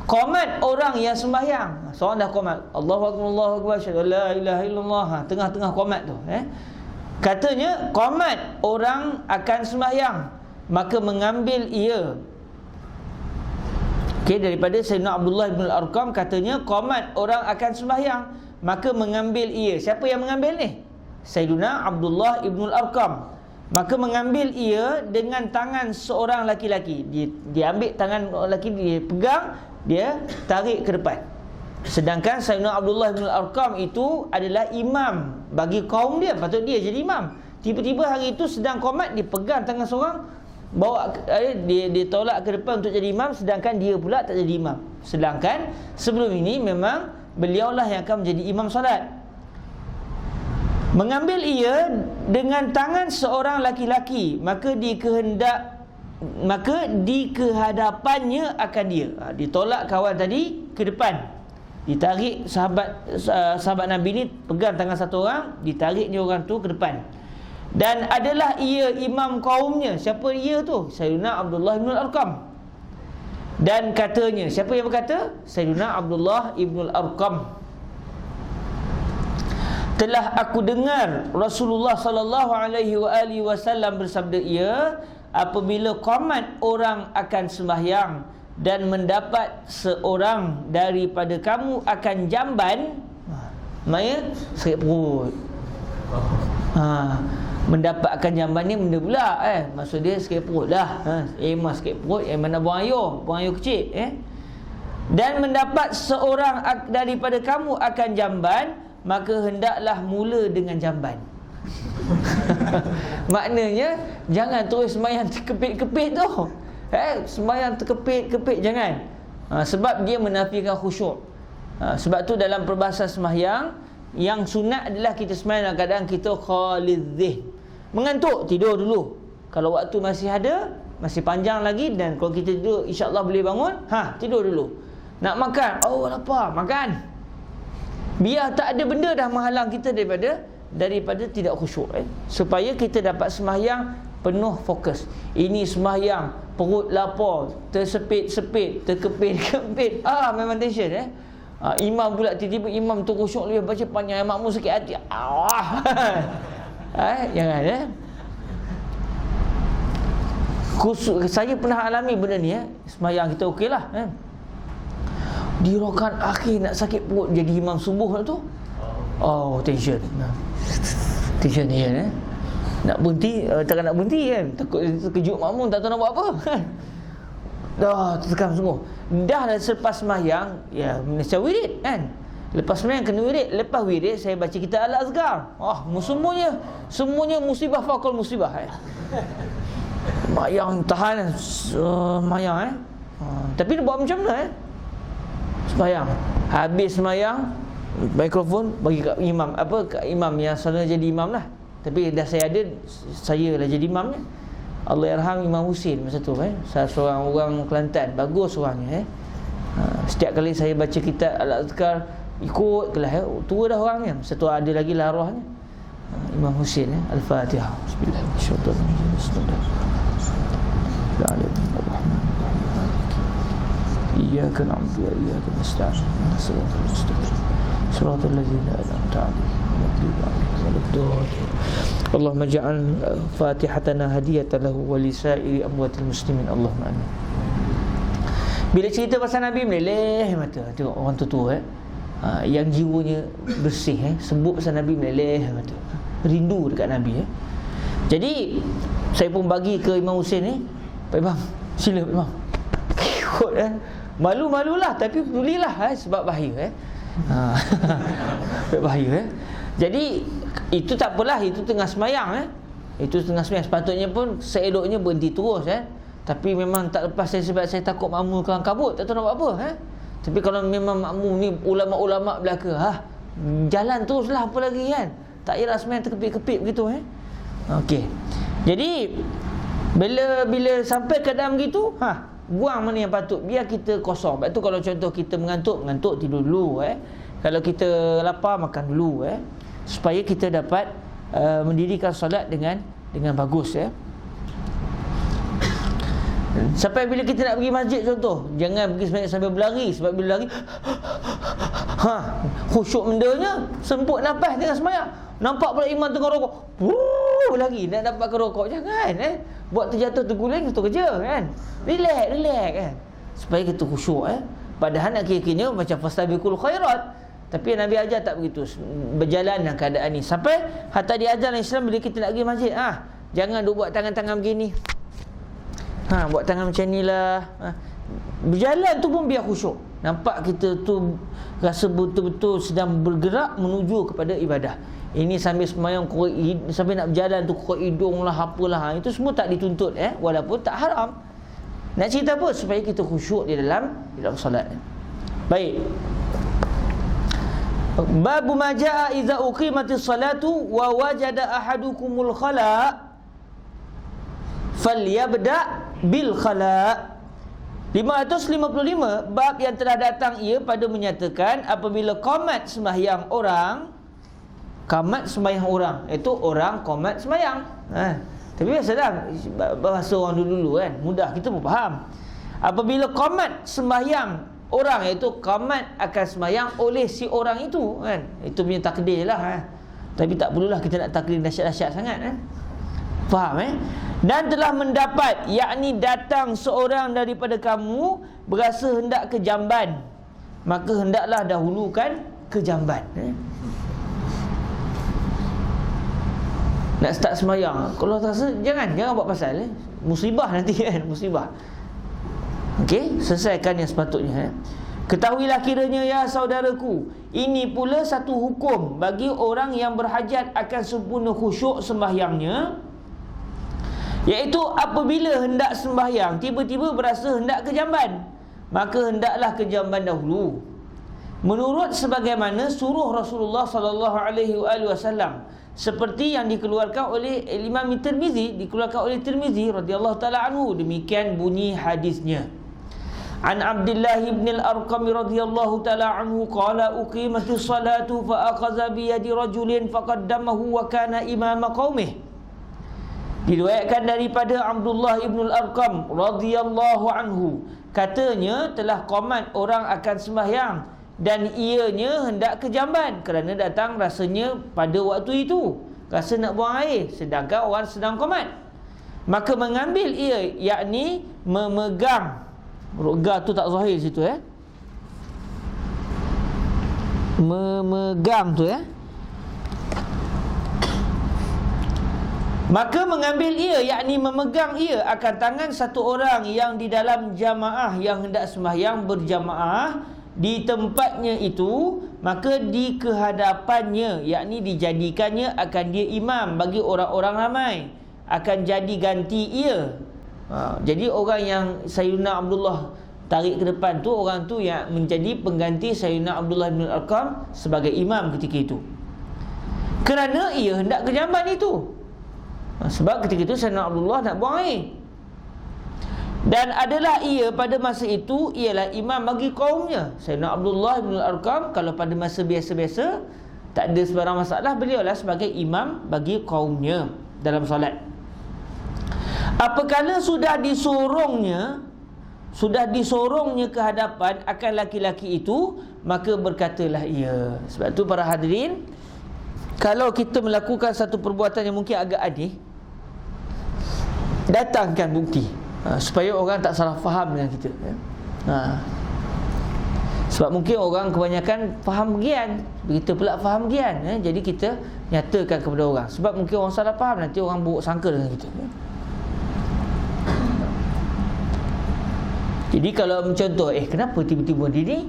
qomat orang yang sembahyang. Seorang dah qomat, Allahu akbar Allahu akbar asyhadu la ilaha illallah, tengah-tengah qomat tu katanya qomat orang akan sembahyang, maka mengambil ia. Okey, daripada Sayyidina Abdullah bin Al-Arqam katanya qomat orang akan sembahyang, maka mengambil ia. Siapa yang mengambil ni? Sayyidina Abdullah bin Al-Arqam. Maka mengambil ia dengan tangan seorang laki-laki. Dia ambil tangan orang lelaki, dia pegang, dia tarik ke depan. Sedangkan Sayyidina Abdullah bin Al-Arqam itu adalah imam bagi kaum dia, patut dia jadi imam. Tiba-tiba hari itu sedang qomat, dia pegang tangan seorang, bawa dia tolak ke depan untuk jadi imam, sedangkan dia pula tak jadi imam. Sedangkan sebelum ini memang beliaulah yang akan menjadi imam solat. Mengambil ia dengan tangan seorang laki-laki, maka di kehadapannya akan dia. Ditolak kawan tadi ke depan, ditarik sahabat Nabi ni pegang tangan satu orang, ditarik dia orang tu ke depan. Dan adalah ia imam kaumnya. Siapa ia tu? Sayyidina Abdullah bin Al-Arqam. Dan katanya, siapa yang berkata? Sayyidina Abdullah bin Al-Arqam, telah aku dengar Rasulullah sallallahu alaihi wasallam bersabda, ia apabila qomat orang akan sembahyang dan mendapat seorang daripada kamu akan jamban, maknanya sakit perut. Mendapat akan jamban ni benda pula maksud dia sakit perut lah. Emas sakit perut, mana buang air kecil dan mendapat seorang daripada kamu akan jamban, maka hendaklah mula dengan jamban. Maknanya jangan terus sembahyang terkepit-kepit tu. Sembahyang terkepit-kepit jangan. Sebab dia menafikan khusyuk. Sebab tu dalam perbahasan sembahyang, yang sunat adalah kita sembahyang dalam keadaan kita khalidh, mengantuk, tidur dulu. Kalau waktu masih ada, masih panjang lagi, dan kalau kita tidur insya-Allah boleh bangun, tidur dulu. Nak makan, lapar, makan. Biar tak ada benda dah menghalang kita daripada tidak khusyuk supaya kita dapat sembahyang penuh fokus. Ini sembahyang perut lapar, tersepit-sepit, terkepit-kepit, memang tension imam pula tiba-tiba imam tu khusyuk, dia baca panjang, makmum sakit hati. Jangan Saya pernah alami benda ni Semayang kita okeylah kan. Di rakaat akhir nak sakit perut jadi imam subuh tu. Oh, tension. Tension ni nak berhenti, takkan nak berhenti kan. Takut terkejut makmum, tak tahu nak buat apa kan. Dah tertekan sungguh. Dah selepas semayang, ya macam wirid kan. Lepas semayang kena wirid. Lepas wirid saya baca kitab Al-Azkar. Semuanya musibah faqal musibah Semayang tahan semayang tapi dia buat macam mana semayang. Habis semayang, mikrofon bagi kat imam, kat imam yang selalu jadi imam lah. Tapi dah saya ada, saya lah jadi imamnya. Allahyarham Imam Husin masa tu salah seorang orang Kelantan, bagus orangnya setiap kali saya baca kitab Al-Azkar ikut kelas tua dah orangnya. Masa tu ada lagi lah arwahnya. Imam Husin Al-Fatihah. Bismillahirrahmanirrahim. Iyyaka na'budu wa iyyaka nasta'in. Shiratal mustaqim. Shiratal ladzina an'amta 'alaihim. Allahumma ja'al fatihatana hadiyatan lahu wa li sa'iri amwatil muslimin. Allahumma amin. Bila cerita pasal Nabi meleleh mata. Tengok orang tua yang jiwanya bersih sebut pasal Nabi meleleh mata. Rindu dekat Nabi Jadi saya pun bagi ke Imam Husin Pak Imam, sila Pak Imam. Ikut malu-malulah tapi pedulilah sebab bahaya bahaya Jadi itu tak apalah, itu tengah semayang Itu tengah semayang. Sepatutnya pun seeloknya berhenti terus tapi memang tak lepas sebab saya takut makmum kelang kabut, tak tahu nak buat apa Tapi kalau memang makmum ni ulama-ulama belaka jalan teruslah, apa lagi kan. Tak payahlah semayang terkepit-kepit begitu Okey. Jadi bila sampai keadaan begitu, buang mana yang patut, biar kita kosong. Sebab tu kalau contoh kita mengantuk tidur dulu Kalau kita lapar makan dulu supaya kita dapat mendirikan solat dengan bagus Sampai bila kita nak pergi masjid contoh, jangan pergi masjid sambil berlari. Sebab bila berlari khusyuk mendanya, semput nafas tengah semayang. Nampak pula imam tengah rokok, lagi nak dapatkan rokok. Jangan buat terjatuh terguling, itu kerja kan. Relax kan, supaya kita khusyuk Padahal nak kira-kiranya macam fastabiqul khairat, tapi Nabi ajar tak begitu. Berjalan dalam keadaan ni sampai hatta diajar Islam bila kita nak pergi masjid, jangan duk buat tangan-tangan begini, buat tangan macam ni lah. Berjalan tu pun biar khusyuk. Nampak kita tu rasa betul-betul sedang bergerak menuju kepada ibadah. Ini sambil semayang, sambil nak berjalan tu korek hidung lah, apalah. Itu semua tak dituntut walaupun tak haram. Nak cerita apa? Supaya kita khusyuk di dalam solat. Baik. Babu ma jaa iza uqimatis salatu wa wajada ahadukumul khala falyabda bil khala. 555, bab yang telah datang ia pada menyatakan apabila qamat sembahyang orang, itu orang qamat sembahyang. Tapi biasalah bahasa orang dulu kan, mudah kita pun faham. Apabila qamat sembahyang orang, iaitu qamat akan sembahyang oleh si orang itu kan. Itu punya takdir lah Tapi tak perlulah kita nak takdir dahsyat-dahsyat sangat Faham Dan telah mendapat, yakni datang seorang daripada kamu berasa hendak ke jamban, maka hendaklah dahulukan ke jamban. Nak start semayang, kalau terasa jangan buat pasal musibah nanti kan, musibah. Okey, selesaikan yang sepatutnya Ketahuilah kiranya ya saudaraku, ini pula satu hukum bagi orang yang berhajat akan sempurna khusyuk sembahyangnya, iaitu apabila hendak sembahyang tiba-tiba berasa hendak ke jamban, maka hendaklah ke jamban dahulu, menurut sebagaimana suruh Rasulullah sallallahu alaihi wasallam, seperti yang dikeluarkan oleh Imam Tirmizi, radhiyallahu taala anhu. Demikian bunyi hadisnya. An Abdullah ibn al-Arqam radhiyallahu taala anhu qala uqimatis salatu fa akhadha bi yadi rajulin faqaddamahu wa kana imama qaumih. Diriwayatkan daripada Abdullah ibn al-Arqam radhiyallahu anhu, katanya telah qamat orang akan sembahyang dan ianya hendak ke jamban kerana datang rasanya pada waktu itu rasa nak buang air sedangkan orang sedang qamat. maka mengambil ia, yakni memegang. Ga tu tak zahir situ memegang tu maka mengambil ia, yakni memegang ia akan tangan satu orang yang di dalam jamaah yang hendak sembahyang berjamaah di tempatnya itu, maka di kehadapannya, yakni dijadikannya akan dia imam bagi orang-orang ramai, akan jadi ganti ia. Jadi orang yang Sayyidina Abdullah tarik ke depan tu, orang tu yang menjadi pengganti Sayyidina Abdullah bin Al-Arqam sebagai imam ketika itu, kerana ia hendak ke jamban itu. Sebab ketika itu Sayyidina Abdullah nak buang air, dan adalah ia pada masa itu ialah imam bagi kaumnya. Sayyidina Abdullah bin Al-Arqam kalau pada masa biasa-biasa tak ada sebarang masalah, beliaulah sebagai imam bagi kaumnya dalam solat. Apakala sudah disorongnya ke hadapan akan laki-laki itu, maka berkatalah ia. Sebab tu para hadirin, kalau kita melakukan satu perbuatan yang mungkin agak aneh, datangkan bukti, supaya orang tak salah faham dengan kita. Sebab mungkin orang kebanyakan faham gian, kita pula faham gian, jadi kita nyatakan kepada orang. Sebab mungkin orang salah faham, nanti orang buruk sangka dengan kita. Jadi kalau contoh, kenapa tiba-tiba dia ni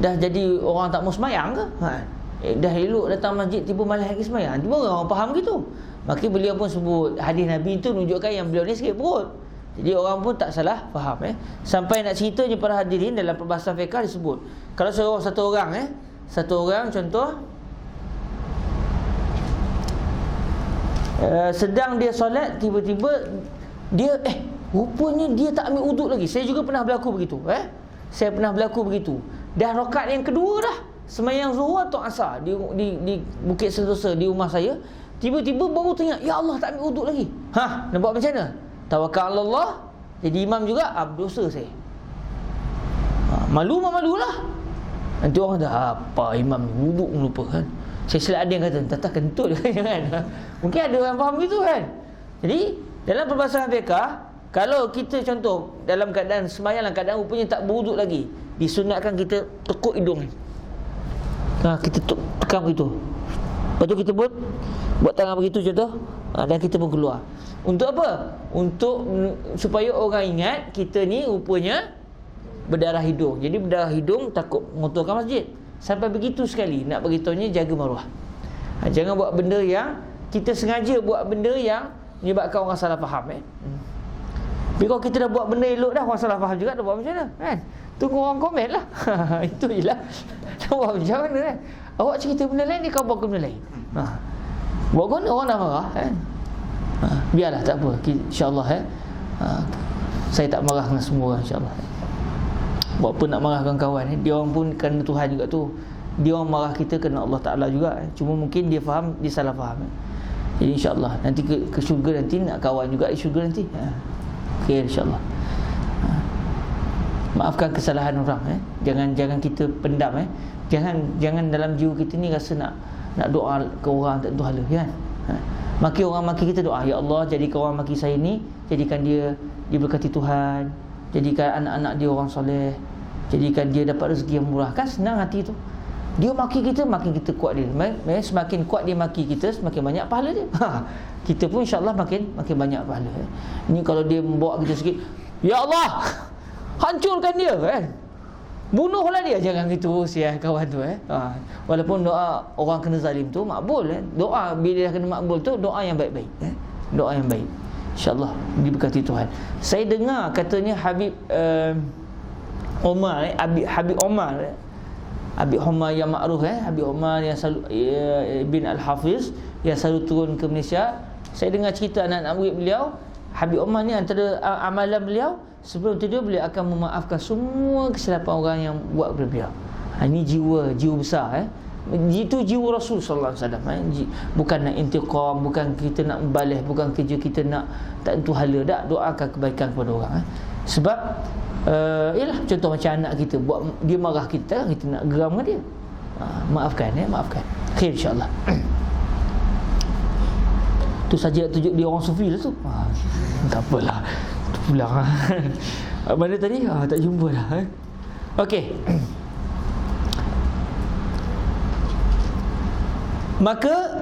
dah jadi orang tak mau sembahyang ke? Dah elok datang masjid, tiba malas lagi sembahyang. Tiba orang faham gitu. Maka beliau pun sebut hadis Nabi itu menunjukkan yang beliau ni sikit perut. Jadi orang pun tak salah faham. Sampai nak ceritanya para hadirin, dalam perbahasan fiqh disebut, kalau satu orang contoh sedang dia solat, tiba-tiba dia rupanya dia tak ambil uduk lagi. Saya juga pernah berlaku begitu. Dah rakaat yang kedua dah, sembahyang zuhur atau asar di Bukit Sentosa di rumah saya, tiba-tiba baru teringat, ya Allah, tak ambil uduk lagi. Nak buat macam mana? Tawakal Allah, jadi imam juga, berdosa saya. Malu-malulah. Nanti orang dah, apa imam ni uduk lupa kan. Saya silap ada yang kata, tak kentut kan. Mungkin ada orang faham gitu kan. Jadi dalam perbahasan fiqh, kalau kita contoh dalam keadaan sembahyang, dalam keadaan rupanya tak berwuduk lagi, disunatkan kita tekuk hidung ni. Kita tekan begitu. Lepas tu kita buat tangan begitu contoh, dan kita pun keluar. Untuk apa? Untuk supaya orang ingat kita ni rupanya berdarah hidung. Jadi berdarah hidung takut mengotorkan masjid. Sampai begitu sekali nak beritahunya, jaga maruah. Jangan buat benda yang kita sengaja buat benda yang menyebabkan orang salah faham. Tapi kalau kita dah buat benda elok dah, orang salah faham juga, dah buat macam mana kan? Tunggu orang komen lah. Itu je lah. Dah buat macam mana kan? Awak cerita benda lain, dia kau buat benda lain. Buat benda orang dah marah kan? Biarlah, tak apa, InsyaAllah saya tak marah dengan semua orang, InsyaAllah. Buat apa nak marahkan kawan, dia orang pun kerana Tuhan juga tu. Dia orang marah kita kerana Allah Ta'ala juga. Cuma mungkin dia faham, dia salah faham. Jadi insyaAllah nanti ke syurga, nanti nak kawan juga di syurga nanti. Okay, insyaAllah. Maafkan kesalahan orang. Jangan kita pendam. Jangan dalam jiwa kita ni rasa nak doa ke orang tak tentu hala kan. Maki orang maki kita doa, ya Allah, jadikan orang maki saya ni, jadikan dia diberkati Tuhan, jadikan anak-anak dia orang soleh, jadikan dia dapat rezeki yang murah. Kan senang hati tu. Dia maki kita, makin kita kuat dia. Semakin kuat dia maki kita, semakin banyak pahala dia. Kita pun insyaAllah makin banyak pahala. Ini kalau dia membawa kita sikit, ya Allah, hancurkan dia kan, bunuhlah dia. Jangan gitu siah kawan tu. Walaupun doa orang kena zalim tu makbul. Doa bila dah kena makbul tu, doa yang baik-baik. Doa yang baik, InsyaAllah diberkati Tuhan. Saya dengar katanya Habib Omar, Habib Omar, Habib Omar yang makruf, Habib Omar yang selalu bin Al-Hafiz yang selalu turun ke Malaysia. Saya dengar cerita anak-anak murid beliau, Habib Omar ni antara amalan beliau, sebelum tidur beliau akan memaafkan semua kesilapan orang yang buat kepada beliau. Ini jiwa besar. Itu jiwa Rasul sallallahu alaihi wasallam. Bukan nak intiqam, bukan kita nak membalas, bukan kerja kita nak tak tentu hala, tak, doakan kebaikan kepada orang. Sebab ialah contoh macam anak kita buat, dia marah kita nak geram dengan dia. Maafkan. Khair insyaAllah. Tu saja nak tunjuk dia orang sufi lah tu. Tak apalah. Tu pulang. Mana tadi? Tak jumpa dah. Okey. Maka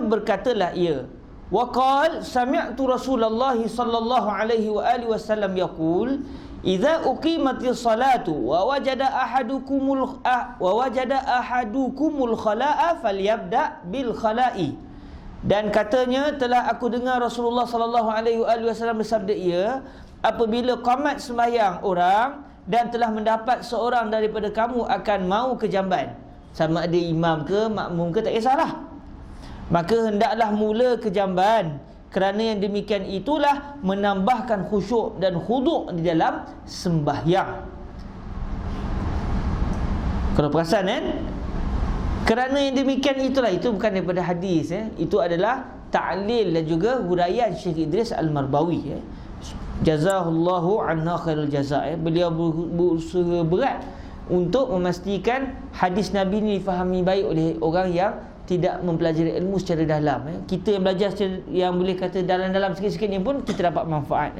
berkatalah ia, waqal sami'tu Rasulullah sallallahu alaihi wa alihi wasallam yaqul, idza uqimatis salatu wa wajada ahadukumul khala'a falyabda bil khala'i. Dan katanya telah aku dengar Rasulullah sallallahu alaihi wasallam bersabda ia, apabila qamat sembahyang orang dan telah mendapat seorang daripada kamu akan mau ke jamban, sama ada imam ke makmum ke tak kisahlah, maka hendaklah mula ke jamban, kerana yang demikian itulah menambahkan khusyuk dan khuduk di dalam sembahyang. Kalau perasan kan, kerana yang demikian itulah, itu bukan daripada hadis itu adalah ta'lil dan juga huraian Syekh Idris Al-Marbawi jazahullahu anna khairul jazaa. Beliau berusaha berat untuk memastikan hadis Nabi ni difahami baik oleh orang yang tidak mempelajari ilmu secara dalam. Kita yang belajar secara, yang boleh kata dalam-dalam sikit-sikit ni pun kita dapat manfaat.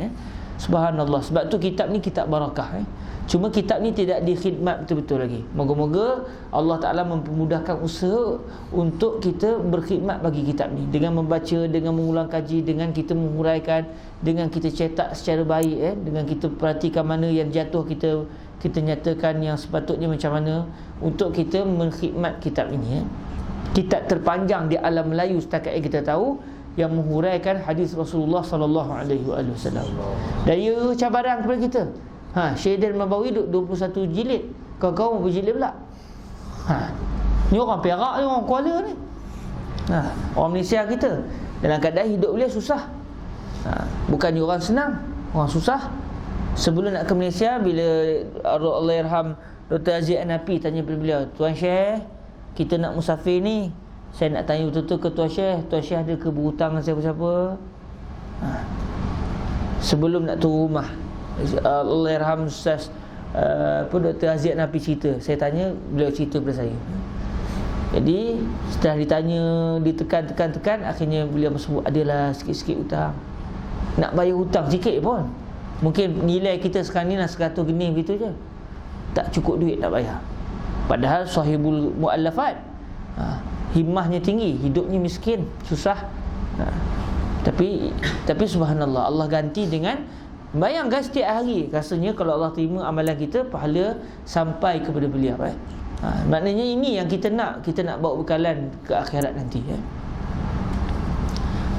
Subhanallah. Sebab tu kitab ni kitab barakah. Cuma kitab ni tidak dikhidmat betul-betul lagi. Moga-moga Allah Ta'ala mempermudahkan usaha untuk kita berkhidmat bagi kitab ni, dengan membaca, dengan mengulang kaji, dengan kita menghuraikan, dengan kita cetak secara baik, dengan kita perhatikan mana yang jatuh, kita nyatakan yang sepatutnya macam mana, untuk kita mengkhidmat kitab ini. Kitab terpanjang di alam Melayu setakat yang kita tahu, yang menghuraikan hadis Rasulullah sallallahu alaihi wasallam. Dan ia cabaran kepada kita. Syekh Al-Marbawi 21 jilid. Kau berapa jilid pula? Ni orang Perak ni, orang Kuala ni. Orang Malaysia kita. Dalam keadaan hidup beliau susah. Bukannya orang senang, orang susah. Sebelum nak ke Malaysia, bila Allahyarham Dr. Aziz An-Nafi tanya kepada beliau, Tuan Syekh, kita nak musafir ni, saya nak tanya betul-betul ke Tuan Syekh ada ke berhutang dengan siapa-siapa? Sebelum nak turun rumah, Allahyarham Ustaz Dr. Aziz An-Nafi cerita, saya tanya, beliau cerita kepada saya. Jadi setelah ditanya, ditekan, akhirnya beliau sebut adalah sikit-sikit hutang. Nak bayar hutang sikit pun, mungkin nilai kita sekarang ni nak 100 genih begitu je, tak cukup duit nak bayar. Padahal sahibul muallafat, himmahnya tinggi, hidupnya miskin, susah. Tapi subhanallah, Allah ganti dengan, bayangkan setiap hari rasanya kalau Allah terima amalan kita, pahala sampai kepada beliau. Maknanya ini yang kita nak bawa bekalan ke akhirat nanti.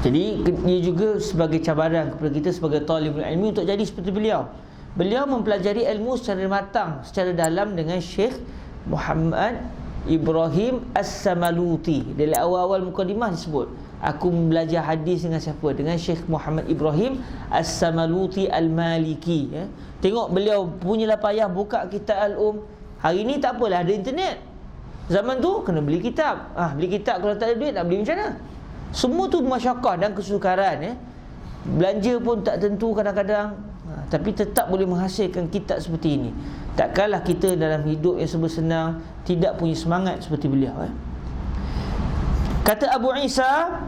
Jadi ia juga sebagai cabaran kepada kita sebagai talibul ilmi untuk jadi seperti beliau. Beliau mempelajari ilmu secara matang, secara dalam dengan Syekh Muhammad Ibrahim As-Samaluti. Dari awal-awal mukadimah disebut, aku belajar hadis dengan siapa? Dengan Syekh Muhammad Ibrahim As-Samaluti Al-Maliki. Tengok beliau punyalah payah buka kitab Al-Um. Hari ni tak apalah, ada internet. Zaman tu kena beli kitab. Beli kitab, kalau tak ada duit nak beli macam mana? Semua tu masyarakah dan kesukaran. Belanja pun tak tentu kadang-kadang, tapi tetap boleh menghasilkan kitab seperti ini. Takkanlah kita dalam hidup yang serba senang tidak punya semangat seperti beliau. Kata Abu Isa,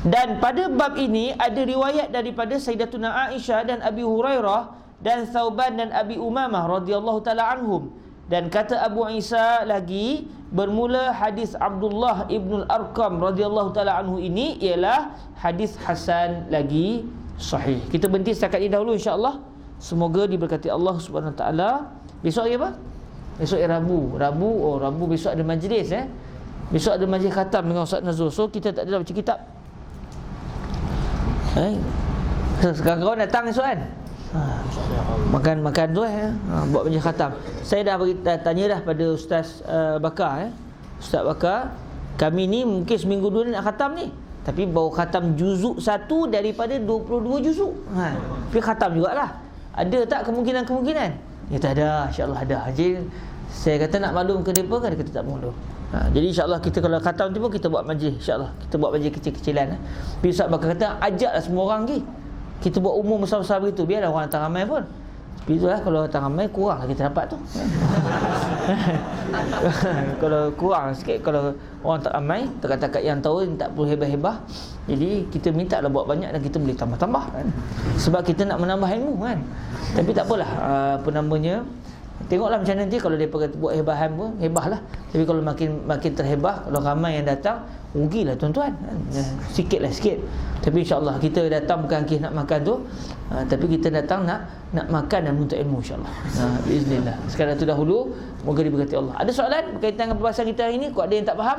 dan pada bab ini ada riwayat daripada Sayyidatuna Aisyah dan Abi Hurairah dan Thauban dan Abi Umamah radhiyallahu taala anhum. Dan kata Abu Isa lagi, bermula hadis Abdullah ibn al-Arqam radhiyallahu taala anhu ini ialah hadis hasan lagi sahih. Kita berhenti setakat ini dahulu insya-Allah. Semoga diberkati Allah Subhanahu Wa Taala. Besok hari apa? Besok hari Rabu. Rabu besok ada majlis Besok ada majlis khatam dengan Ustaz Nazrul. So kita tak ada baca kitab. Sekarang datang esok kan? Makan tu buat majlis khatam. Saya dah tanya dah pada Ustaz Bakar Ustaz Bakar, kami ni mungkin seminggu dua ni nak khatam ni, tapi baru khatam juzuk 1 daripada 22 juzuk. Tapi khatam jugalah. Ada tak kemungkinan? Ya tak ada, insya-Allah ada. Jadi saya kata nak maklum ke depa kan, dia kata tak maklum. Jadi insya-Allah kita kalau khatam tu pun kita buat majlis, insya-Allah. Kita buat majlis kecil-kecilan. Tapi Ustaz Bakar kata ajaklah semua orang pergi. Kita buat umum besar-besar begitu, biarlah orang datang ramai pun. Tapi itulah, kalau datang ramai kurang lah kita dapat tu. Kalau kurang sikit, kalau orang tak ramai, takat-takat yang tahu tak perlu hebah-hebah. Jadi kita minta lah buat banyak dan kita boleh tambah-tambah kan. Sebab kita nak menambah ilmu kan. Tapi tak apalah, apa namanya, tengoklah macam nanti kalau dia buat hebahan pun, hebah lah. Tapi kalau makin terhebah, kalau ramai yang datang, rugilah tuan-tuan. Sikit. Tapi insya-Allah kita datang bukan kisah nak makan tu, tapi kita datang nak makan dan menuntut ilmu insya-Allah. Biiznillah. Sekarang tu dahulu, moga diberkati Allah. Ada soalan berkaitan dengan perbahasan kita hari ini? Kau ada yang tak faham?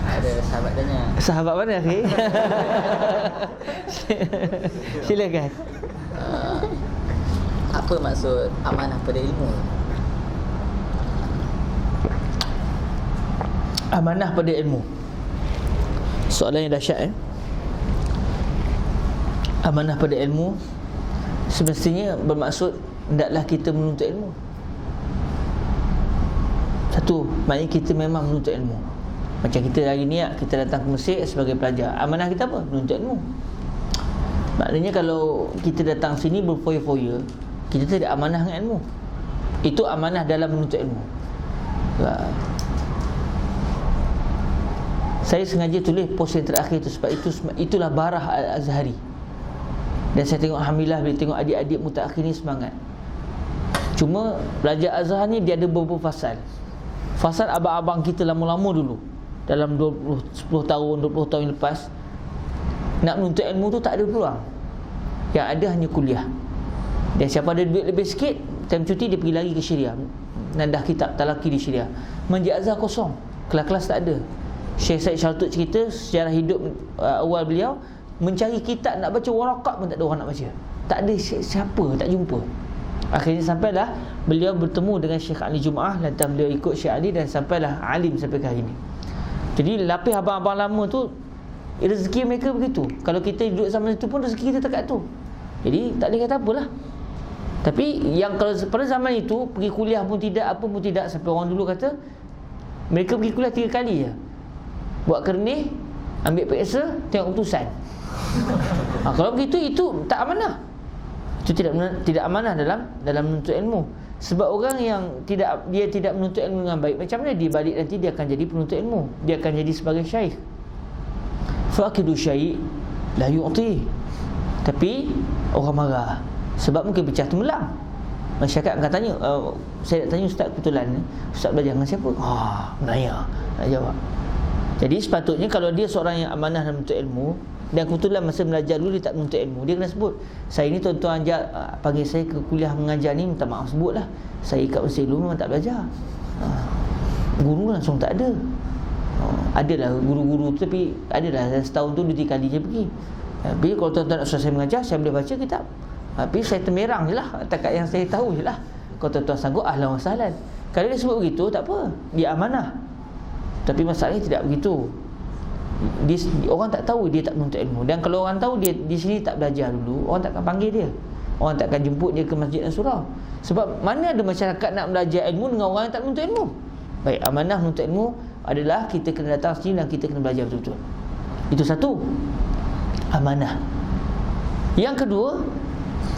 Ada sahabat tanya. Sahabat mana akhi? Silakan. Apa maksud amanah pada ilmu? Amanah pada ilmu. Soalan yang dahsyat Amanah pada ilmu semestinya bermaksud hendaklah kita menuntut ilmu. Satu, maknanya kita memang menuntut ilmu. Macam kita hari ni, kita datang ke Mesir sebagai pelajar. Amanah kita apa? Menuntut ilmu. Maknanya kalau kita datang sini berfoya-foya, kita tidak amanah dengan ilmu. Itu amanah dalam menuntut ilmu. Saya sengaja tulis post yang terakhir itu sebab itulah Barah Al-Azhari. Dan saya tengok alhamdulillah, bila tengok adik-adik mutakhir ni semangat. Cuma belajar Azhar ni dia ada beberapa fasal. Fasal abang-abang kita lama-lama dulu, dalam 10 tahun, 20 tahun lepas, nak menuntut ilmu tu tak ada peluang. Yang ada hanya kuliah. Dan siapa ada duit lebih sikit, time cuti dia pergi lagi ke Syria, nandah kitab talaki di Syria. Majlis Azhar kosong, kelas-kelas tak ada. Syekh Said Shaltut cerita sejarah hidup awal beliau, mencari kitab nak baca waraqat pun tak ada orang nak baca. Tak ada siapa, tak jumpa. Akhirnya sampailah beliau bertemu dengan Syekh Ali Jumaah, lantas beliau ikut Syekh Ali dan sampailah alim sampai ke hari ini. Jadi lapis abang-abang lama tu, rezeki mereka begitu. Kalau kita duduk zaman itu pun rezeki kita dekat tu. Jadi tak boleh kata apalah. Tapi yang kalau pada zaman itu pergi kuliah pun tidak, apa pun tidak, sampai orang dulu kata mereka pergi kuliah 3 kali je. Buat kernih, ambil periksa, tengok keputusan. Kalau begitu itu tak amanah. Itu tidak amanah dalam menuntut ilmu. Sebab orang yang tidak menuntut ilmu dengan baik, macam mana dia balik nanti dia akan jadi penuntut ilmu, dia akan jadi sebagai syaikh. Faqidu syai' la yu'ti. Tapi orang marah sebab mungkin pecah temelang. Masyarakat akan tanya, saya nak tanya ustaz, kebetulan ustaz belajar dengan siapa? Menaya nak jawab. Jadi sepatutnya kalau dia seorang yang amanah dalam menuntut ilmu, dan kebetulan masa belajar dulu dia tak menuntut ilmu, dia kena sebut, saya ni tuan-tuan panggil saya ke kuliah mengajar ni, minta maaf sebutlah, saya kat Mesir dulu memang tak belajar. Guru langsung tak ada. Adalah guru-guru tu, tapi adalah setahun tu 2-3 kali je pergi. Tapi kalau tuan-tuan nak suruh saya mengajar, saya boleh baca kitab. Tapi saya termerang je lah, takat yang saya tahu je lah. Kalau tuan-tuan sanggup, ahlan wa sahlan. Kalau dia sebut begitu, tak apa, dia amanah. Tapi masalahnya tidak begitu. Orang tak tahu dia tak menuntut ilmu. Dan kalau orang tahu dia di sini tak belajar dulu, orang tak akan panggil dia. Orang tak akan jemput dia ke masjid dan surau. Sebab mana ada masyarakat nak belajar ilmu dengan orang yang tak menuntut ilmu. Baik, amanah menuntut ilmu adalah kita kena datang sini dan kita kena belajar betul-betul. Itu satu, amanah. Yang kedua,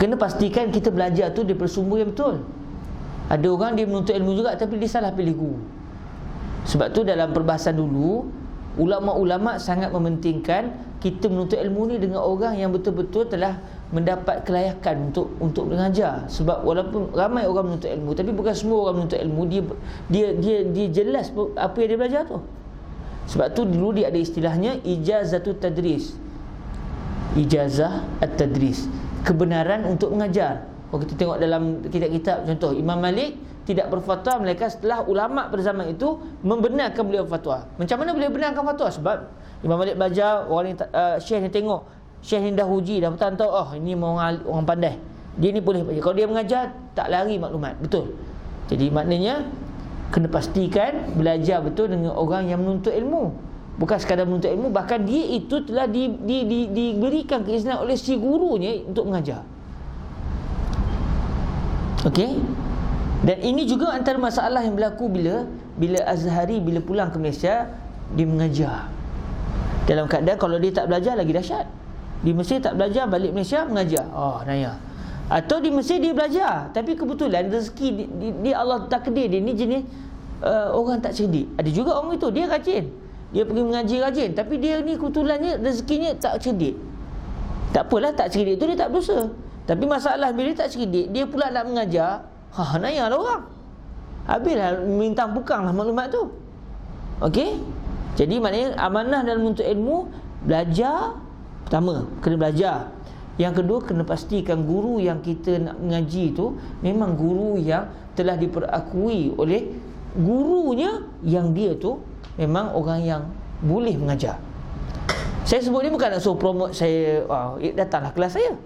kena pastikan kita belajar tu daripada sumber yang betul. Ada orang dia menuntut ilmu juga tapi dia salah pilih guru. Sebab tu dalam perbahasan dulu, ulama-ulama sangat mementingkan kita menuntut ilmu ni dengan orang yang betul-betul telah mendapat kelayakan untuk mengajar. Sebab walaupun ramai orang menuntut ilmu, tapi bukan semua orang menuntut ilmu dia jelas apa yang dia belajar tu. Sebab tu dulu dia ada istilahnya ijazatut tadris. Ijazah at-tadris, kebenaran untuk mengajar. Kalau kita tengok dalam kitab-kitab, contoh Imam Malik tidak berfatwa melainkan setelah ulama pada zaman itu membenarkan beliau fatwa. Macam mana beliau benarkan fatwa? Sebab Imam Malik belajar, orang ni syekh ni tengok, syekh ni dah uji, dah betul tahu, ini orang pandai, dia ni boleh baca. Kalau dia mengajar tak lari maklumat, betul. Jadi maknanya kena pastikan belajar betul dengan orang yang menuntut ilmu. Bukan sekadar menuntut ilmu, bahkan dia itu telah diberikan keizinan oleh si gurunya untuk mengajar. Okey? Dan ini juga antara masalah yang berlaku bila Azhari bila pulang ke Malaysia, dia mengajar. Dalam keadaan kalau dia tak belajar lagi dahsyat. Di Mesir tak belajar, balik Malaysia mengajar. Naya. Atau di Mesir dia belajar, tapi kebetulan rezeki dia Allah takdir dia ni jenis orang tak cerdik. Ada juga orang itu, dia rajin, dia pergi mengaji rajin, tapi dia ni kebetulannya rezekinya tak cerdik. Tak apalah, tak cerdik tu dia tak berdosa. Tapi masalah bila dia tak cerdik, dia pula nak mengajar, naya lah orang. Habislah mintang pukanglah maklumat tu. Okey? Jadi maknanya amanah dalam menuntut ilmu, belajar. Pertama, kena belajar. Yang kedua, kena pastikan guru yang kita nak mengaji tu memang guru yang telah diperakui oleh gurunya, yang dia tu memang orang yang boleh mengajar. Saya sebut ni bukan nak suruh promote saya, datanglah kelas saya.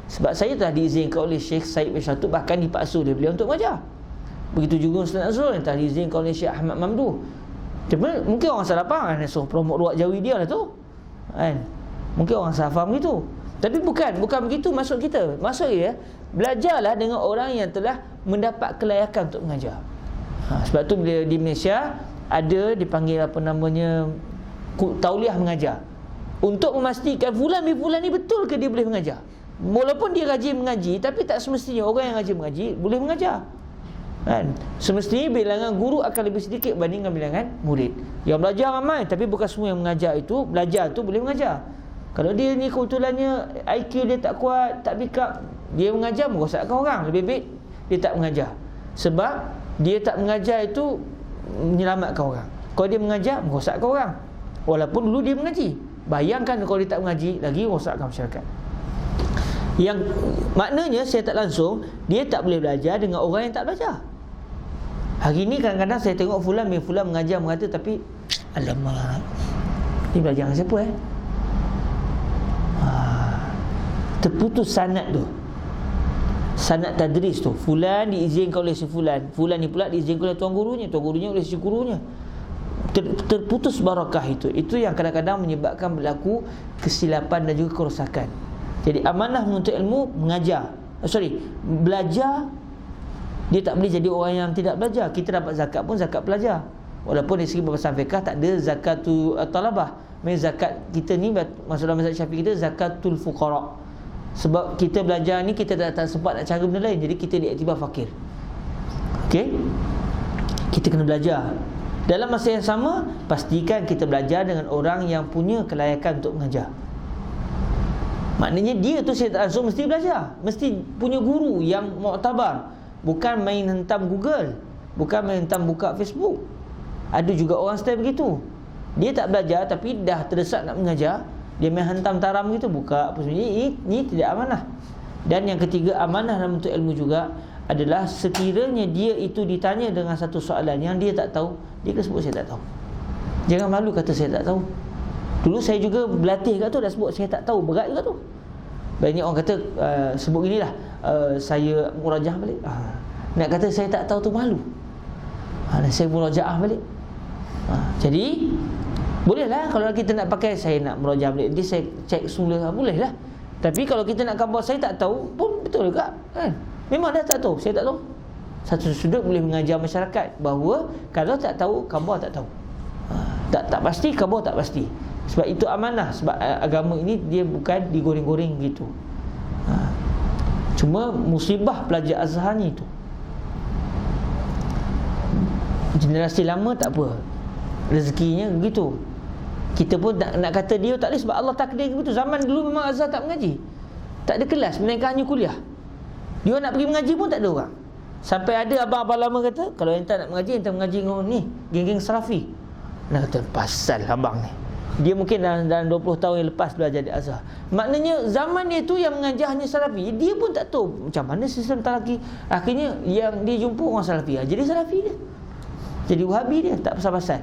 Sebab saya telah diizinkan oleh Syekh Said bin Syatub, bahkan dipaksa oleh beliau untuk mengajar. Begitu juga Ustaz Nazrul yang telah diizinkan oleh Syekh Ahmad Mamduh. Cuma mungkin orang salah faham, nak suruh promote ruak jawi dia lah tu, kan? Mungkin orang salah faham gitu. Tapi bukan begitu maksud kita. Maksud dia, belajarlah dengan orang yang telah mendapat kelayakan untuk mengajar. Sebab tu bila di Malaysia ada dipanggil tauliah mengajar, untuk memastikan fulan ni betul ke dia boleh mengajar. Walaupun dia rajin mengaji, tapi tak semestinya orang yang rajin mengaji boleh mengajar, kan? Semestinya bilangan guru akan lebih sedikit bandingkan bilangan murid. Yang belajar ramai, tapi bukan semua yang mengajar itu, belajar tu boleh mengajar. Kalau dia ni kebetulannya IQ dia tak kuat, tak pick up, dia mengajar merosakkan orang. Lebih baik dia tak mengajar. Sebab dia tak mengajar itu menyelamatkan orang. Kalau dia mengajar, merosakkan orang. Walaupun dulu dia mengaji. Bayangkan kalau dia tak mengaji, lagi rosakkan masyarakat. Yang maknanya saya tak langsung, dia tak boleh belajar dengan orang yang tak belajar. Hari ni kadang-kadang saya tengok fulan mengajar mengata, tapi alamak, dia belajar dengan siapa terputus sanad tu, sanad tadris tu. Fulan diizinkan oleh si fulan ni pula diizinkan oleh tuan gurunya oleh si gurunya. Terputus barakah itu yang kadang-kadang menyebabkan berlaku kesilapan dan juga kerosakan. Jadi amanah menuntut ilmu, belajar. Dia tak boleh jadi orang yang tidak belajar. Kita dapat zakat pun zakat pelajar. Walaupun dari segi pembahasan fiqh tak ada zakatul talabah. Zakat kita ni, maksudnya mazhab Syafi'i kita zakatul fuqara. Sebab kita belajar ni kita tak sempat nak cari benda lain, jadi kita diiktibar fakir. Okey? Kita kena belajar. Dalam masa yang sama, pastikan kita belajar dengan orang yang punya kelayakan untuk mengajar. Maknanya dia tu saya tak langsung mesti belajar, mesti punya guru yang muktabar. Bukan main hentam Google, bukan main hentam buka Facebook. Ada juga orang style begitu. Dia tak belajar tapi dah terdesak nak mengajar, dia main hantam taram gitu, buka apa sebenarnya. Ini tidak amanah. Dan yang ketiga, amanah dalam menuntut ilmu juga adalah sekiranya dia itu ditanya dengan satu soalan yang dia tak tahu, dia kena sebut saya tak tahu. Jangan malu kata saya tak tahu. Dulu saya juga berlatih kat tu, dah sebut saya tak tahu, berat juga tu. Banyak orang kata sebut ginilah, saya murajah balik. Nak kata saya tak tahu tu malu. Saya murajaah balik. Jadi bolehlah kalau kita nak pakai saya nak merajah balik, nanti saya cek semula, bolehlah. Tapi kalau kita nak gambar saya tak tahu pun betul juga, kan? Memang dah tak tahu, saya tak tahu. Satu sudut boleh mengajar masyarakat bahawa kalau tak tahu, khabar tak tahu. Tak pasti, khabar tak pasti. Sebab itu amanah. Sebab agama ini dia bukan digoreng-goreng gitu. Cuma musibah pelajar Azhar ni tu, generasi lama tak apa, rezekinya begitu. Kita pun nak kata dia tak boleh sebab Allah takdir begitu. Zaman dulu memang Azhar tak mengaji, tak ada kelas, melainkan hanya kuliah. Dia nak pergi mengaji pun tak ada orang. Sampai ada abang-abang lama kata, kalau ente nak mengaji, ente mengaji dengan ni geng-geng Salafi. Nak kata pasal abang ni, dia mungkin dalam 20 tahun yang lepas belajar di Azhar. Maknanya zaman dia tu yang mengajar hanya Salafi, dia pun tak tahu macam mana sistem talaki. Akhirnya yang dia jumpa orang Salafi, jadi Salafi dia, jadi Wahabi dia, tak pasal-pasal.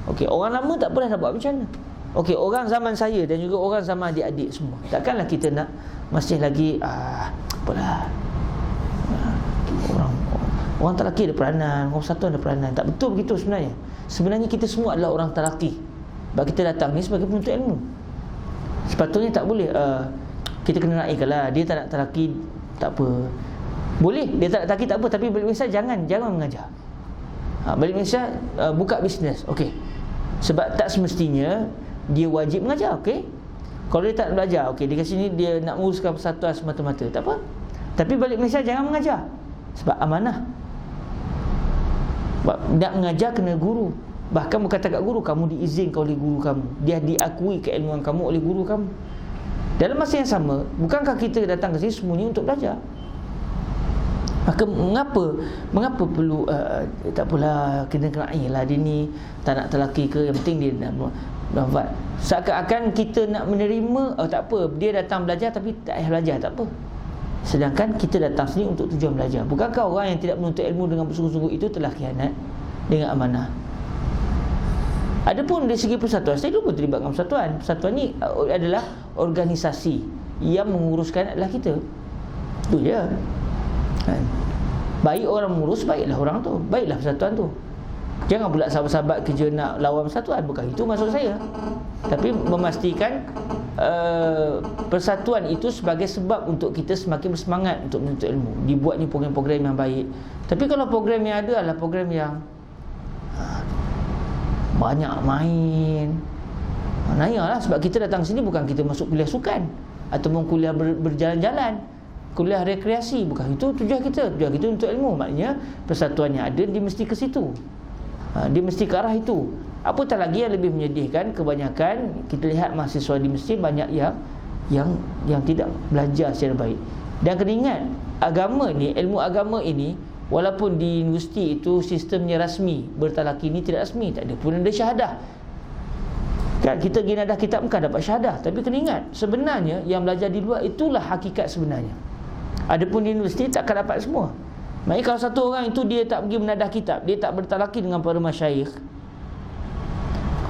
Okey, orang lama tak pernah nak buat macam mana. Okey, orang zaman saya dan juga orang zaman adik-adik semua, takkanlah kita nak masih lagi apalah, orang talaki ada peranan, orang satu ada peranan. Tak betul begitu sebenarnya. Sebenarnya kita semua adalah orang talaki. Sebab kita datang ni sebagai penuntut ilmu. Sepatutnya tak boleh kita kena raikanlah, dia tak nak talaki tak apa. Boleh dia tak nak talaki tak apa, tapi balik Malaysia jangan mengajar. Balik Malaysia buka bisnes. Okey. Sebab tak semestinya dia wajib mengajar, okey. Kalau dia tak belajar, okey, dia kat sini dia nak menguruskan persatuan semata-mata, tak apa. Tapi balik Malaysia jangan mengajar. Sebab amanah. Nak mengajar kena guru. Bahkan bukan takat guru, kamu diizinkan oleh guru kamu. Dia diakui keilmuan kamu oleh guru kamu. Dalam masa yang sama, bukankah kita datang ke sini semuanya untuk belajar? Maka mengapa perlu tak apalah, kena lah dia ni tak nak terlaki ke, yang penting dia nak buat. Seakan-akan kita nak menerima, tak apa, dia datang belajar tapi tak payah belajar, tak apa. Sedangkan kita datang sini untuk tujuan belajar. Bukankah orang yang tidak menuntut ilmu dengan bersungguh-sungguh itu telah khianat dengan amanah? Adapun dari segi persatuan, saya dulu pun terlibat dengan persatuan. Persatuan ni adalah organisasi yang menguruskan adalah kita. Itu je. Baik orang mengurus, baiklah orang tu, baiklah persatuan tu. Jangan pula sahabat-sahabat kerja nak lawan persatuan. Bukan itu maksud saya. Tapi memastikan persatuan itu sebagai sebab untuk kita semakin bersemangat untuk menuntut ilmu. Dibuat ni program-program yang baik. Tapi kalau program yang ada adalah program yang banyak main, nayalah. Sebab kita datang sini bukan kita masuk kuliah sukan ataupun kuliah berjalan-jalan, kuliah rekreasi. Bukan itu tujuan kita. Tujuan kita untuk ilmu. Maknanya persatuan yang ada, dia mesti ke situ, dia mesti ke arah itu. Apatah lagi yang lebih menyedihkan, kebanyakan kita lihat mahasiswa di Mesir banyak yang tidak belajar secara baik. Dan kena ingat, agama ni, ilmu agama ini, walaupun di universiti itu sistemnya rasmi, bertalaki ni tidak rasmi, tak ada pun ada syahadah. Kan kita pergi nadah kitab bukan dapat syahadah, tapi kena ingat sebenarnya yang belajar di luar itulah hakikat sebenarnya. Adapun di universiti tak akan dapat semua. Maknanya kalau satu orang itu dia tak pergi menadah kitab, dia tak bertalaki dengan para masyayikh,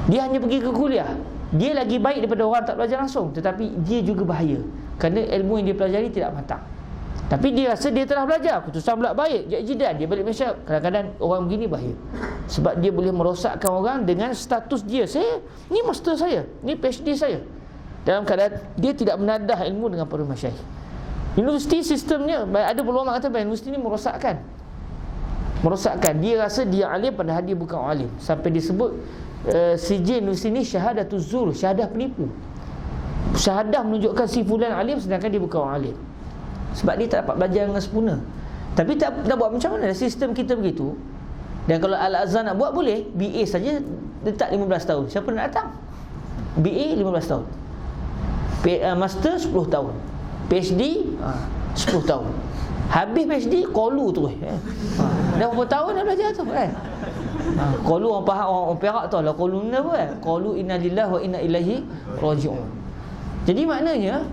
dia hanya pergi ke kuliah, dia lagi baik daripada orang tak belajar langsung, tetapi dia juga bahaya kerana ilmu yang dia pelajari tidak matang. Tapi dia rasa dia telah belajar, keputusan pula baik, jidan, dia balik Malaysia. Kadang-kadang orang begini bahaya, sebab dia boleh merosakkan orang dengan status dia. Saya, ni master saya, ni PhD saya, dalam keadaan dia tidak menadah ilmu dengan para masyayikh. Universiti sistemnya, ada ulama kata universiti ni merosakkan. Dia rasa dia alim padahal dia bukan alim. Sampai disebut sijil universiti ni syahadatuz zur, syahadah penipu. Syahadah menunjukkan si fulan alim sedangkan dia bukan orang alim. Sebab dia tak dapat belajar dengan sempurna. Tapi tak buat macam mana, sistem kita begitu. Dan kalau Al-Azhar nak buat boleh, BA saja letak 15 tahun. Siapa nak datang? BA 15 tahun, Master 10 tahun, PhD 10 tahun. Habis PhD, kolu terus. Dah berapa tahun dah belajar tu kan? Kolu orang faham, orang Perak tahu lah kolu ni apa kan? Kolu inna lillahi wa inna ilaihi raji'un. Jadi maknanya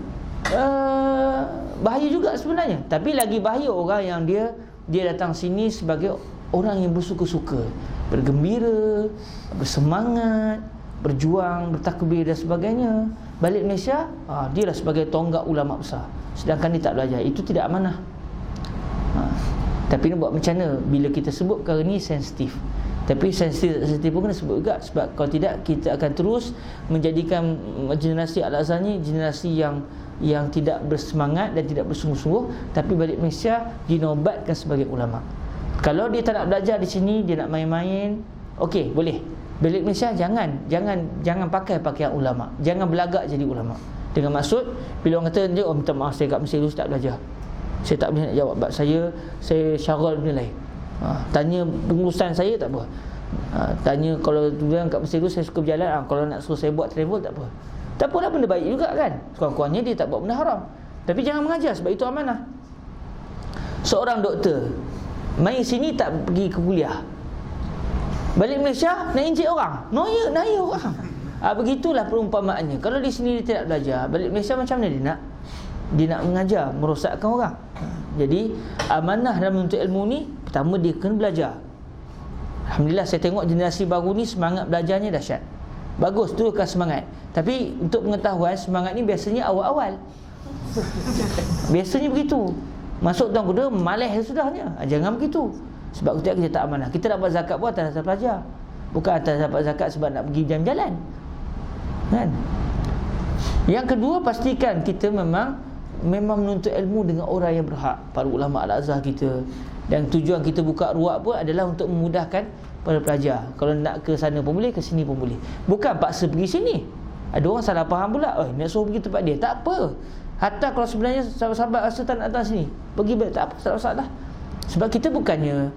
bahaya juga sebenarnya. Tapi lagi bahaya orang yang dia datang sini sebagai orang yang bersuka-suka, bergembira, bersemangat, berjuang, bertakbir dan sebagainya. Balik Malaysia, dia lah sebagai tonggak ulama besar, sedangkan dia tak belajar. Itu tidak amanah. Tapi nak buat macam mana bila kita sebut perkara ni sensitif. Tapi sensitif pun kena sebut juga, sebab kalau tidak kita akan terus menjadikan generasi Al-Azhar ni generasi yang tidak bersemangat dan tidak bersungguh-sungguh, tapi balik Malaysia dinobatkan sebagai ulama. Kalau dia tak nak belajar di sini, dia nak main-main, okey, boleh. Balik Malaysia jangan pakai pakaian ulama, jangan belagak jadi ulama. Dengan maksud bila orang kata dia, minta maaf saya kat Mesir dulu tak belajar, saya tak boleh nak jawab, sebab saya syarul benda lain. Tanya pengurusan saya tak apa. Tanya kalau tu bilang kat Mesir dulu saya suka berjalan, kalau nak suruh saya buat travel tak apa. Tak apalah, benda baik juga kan. Sekurang-kurangnya dia tak buat benda haram. Tapi jangan mengajar, sebab itu amanah. Seorang doktor main sini tak pergi ke kuliah, balik Malaysia nak injek orang, naya orang. Begitulah perumpamaannya. Kalau di sini dia tidak belajar, balik Malaysia macam mana dia nak mengajar, merosakkan orang. Jadi amanah dalam menuntut ilmu ni, pertama dia kena belajar. Alhamdulillah saya tengok generasi baru ni semangat belajarnya dahsyat. Bagus, teruskan semangat. Tapi untuk pengetahuan, semangat ni biasanya awal-awal. Biasanya begitu. Masuk tahun kedua, malas sudahnya. Jangan begitu. Sebab kita tak amanah. Kita dapat zakat pun atas dasar pelajar, bukan atas dapat zakat sebab nak pergi jalan-jalan kan. Yang kedua, pastikan kita memang menuntut ilmu dengan orang yang berhak, para ulama Al-Azhar kita. Dan tujuan kita buka ruak pun adalah untuk memudahkan para pelajar. Kalau nak ke sana pun boleh, ke sini pun boleh. Bukan paksa pergi sini. Ada orang salah faham pula, nak suruh pergi tempat dia. Tak apa. Hatta kalau sebenarnya sahabat rasa tak nak datang sini, pergi balik, tak apa, tak masalah. Sebab kita bukannya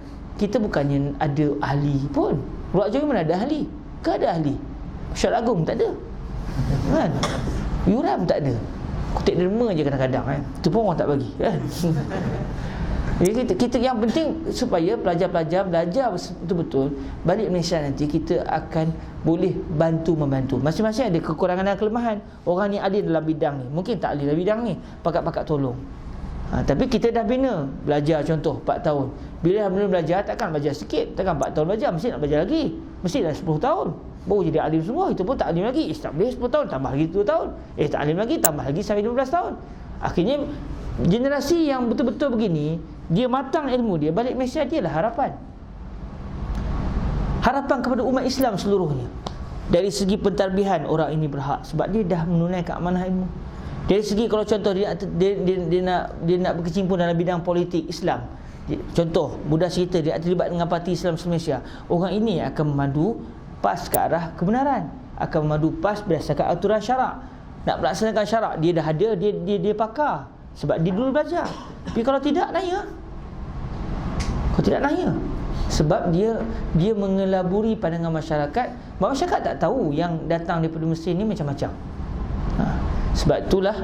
ada ahli pun. Luar Jawa mana ada ahli? Ke ada ahli? Syarikat Agung tak ada. Kan? Yuram tak ada. Kutip derma je kadang-kadang kan. Itu pun orang tak bagi kan. Jadi kita yang penting supaya pelajar-pelajar belajar betul-betul, balik Malaysia nanti kita akan boleh bantu-membantu. Masing-masing ada kekurangan dan kelemahan. Orang ni ahli dalam bidang ni, mungkin tak ahli dalam bidang ni, pakat-pakat tolong. Tapi kita dah bina, belajar contoh 4 tahun. Bila dah belajar takkan belajar sikit, takkan 4 tahun belajar, mesti nak belajar lagi. Mesti dah 10 tahun baru jadi alim semua. Itu pun tak alim lagi. Tak boleh 10 tahun tambah lagi 2 tahun. Tak alim lagi tambah lagi sampai 12 tahun. Akhirnya generasi yang betul-betul begini, dia matang ilmu dia, balik Malaysia dia lah harapan. Harapan kepada umat Islam seluruhnya. Dari segi pentarbihan, orang ini berhak sebab dia dah menunaikan amanah ilmu. Dari segi kalau contoh dia nak berkecimpung dalam bidang politik Islam. Contoh, mudah cerita, dia terlibat dengan parti Islam Malaysia. Orang ini akan memandu PAS ke arah kebenaran, akan memandu PAS berdasarkan aturan syarak. Nak melaksanakan syarak, dia dah ada, dia pakar. Sebab dia dulu belajar. Tapi kalau tidak, naya. Kalau tidak, naya. Sebab dia mengelaburi pandangan masyarakat. Masyarakat tak tahu yang datang daripada Mesir ni macam-macam. Sebab itulah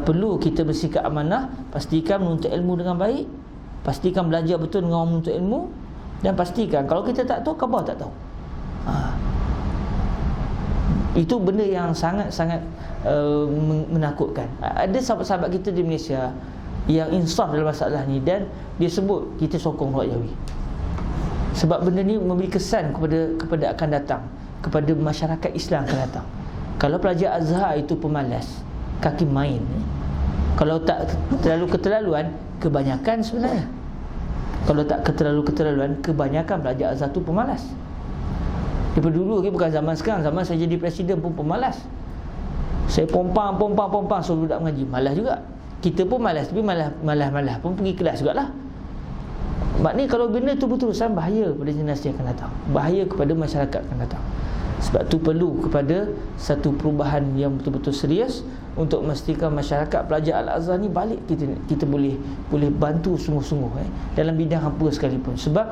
perlu kita bersikap amanah, pastikan menuntut ilmu dengan baik, pastikan belajar betul dengan orang menuntut ilmu, dan pastikan kalau kita tak tahu, khabar tak tahu. Itu benda yang sangat-sangat menakutkan. Ada sahabat-sahabat kita di Malaysia yang insaf dalam masalah ni, dan dia sebut kita sokong Luar Jawi. Sebab benda ni memberi kesan kepada akan datang, kepada masyarakat Islam akan datang. Kalau pelajar Azhar itu pemalas, kaki main. Kalau tak terlalu keterlaluan, kebanyakan sebenarnya. Kalau tak keterlaluan, kebanyakan pelajar Azhar tu pemalas. Daripada dulu, bukan zaman sekarang. Zaman saya jadi presiden pun pemalas. Saya pompang suruh budak mengaji, malas juga. Kita pun malas, tapi malas pun pergi kelas jugalah. Maknanya kalau benda tu betul-betul bahaya kepada generasi yang akan datang, bahaya kepada masyarakat akan datang. Sebab tu perlu kepada satu perubahan yang betul-betul serius untuk memastikan masyarakat pelajar Al-Azhar ni balik, kita boleh bantu sungguh-sungguh dalam bidang apa sekalipun. Sebab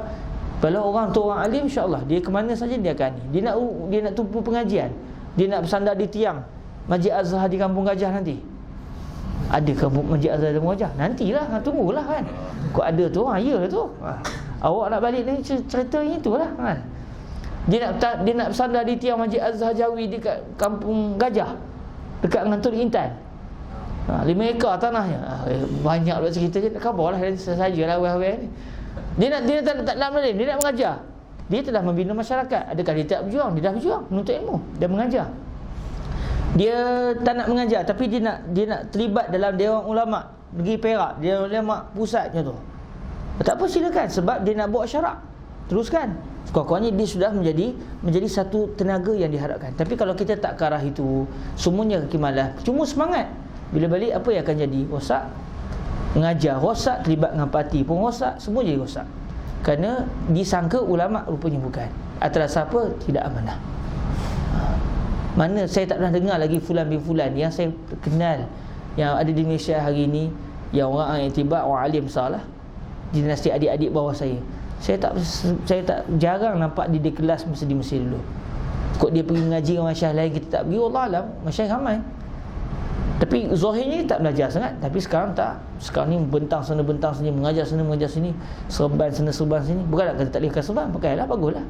kalau orang tu orang alim, insya-Allah dia ke mana saja dia akan ni. Dia nak tumpu pengajian, dia nak bersandar di tiang Masjid Azhar di Kampung Gajah nanti. Ada ke Masjid Azhar di Kampung Gajah? Nantilah, tunggulah kan. Kok ada tu, ya tu. Awak nak balik ni cerita itulah kan. Dia nak bersandar di tiang Masjid Azhar Jawi dekat Kampung Gajah, dekat dengan Tun Intan. 5 ekar tanahnya. Banyak buat cerita je, khabarlah sajalah weh-weh ni. Dia tak nak melalui, dia nak mengajar. Dia telah membina masyarakat. Adakah dia tak berjuang? Dia dah berjuang menuntut ilmu dan mengajar. Dia tak nak mengajar, tapi dia nak terlibat dalam Dewan Ulama Negeri Perak, Dewan Ulama Pusat contoh. Tak apa, silakan. Sebab dia nak buat syarak, teruskan. Sekurang-kurangnya dia sudah menjadi satu tenaga yang diharapkan. Tapi kalau kita tak ke arah itu, semuanya kimalah, cuma semangat. Bila balik, apa yang akan jadi? Rosak. Mengajar rosak, terlibat dengan parti pun rosak, semua jadi rosak. Kerana disangka ulama, rupanya bukan. Atas apa? Tidak amanah. Mana saya tak pernah dengar lagi fulan bin fulan yang saya kenal yang ada di Malaysia hari ini, yang orang yang tiba, orang alim besarlah, dinasti adik-adik bawah saya. Saya tak jarang nampak dia di kelas masa di Mesir dulu. Kok dia pergi mengaji dengan masyayikh lain, kita tak pergi. Allah alam, masyayikh ramai. Tapi zahirnya tak belajar sangat. Tapi sekarang tak. Sekarang ni bentang sana bentang sini, mengajar sana mengajar sini, serban sana serban sini. Bukan nak kata tak boleh serban, pakailah, baguslah.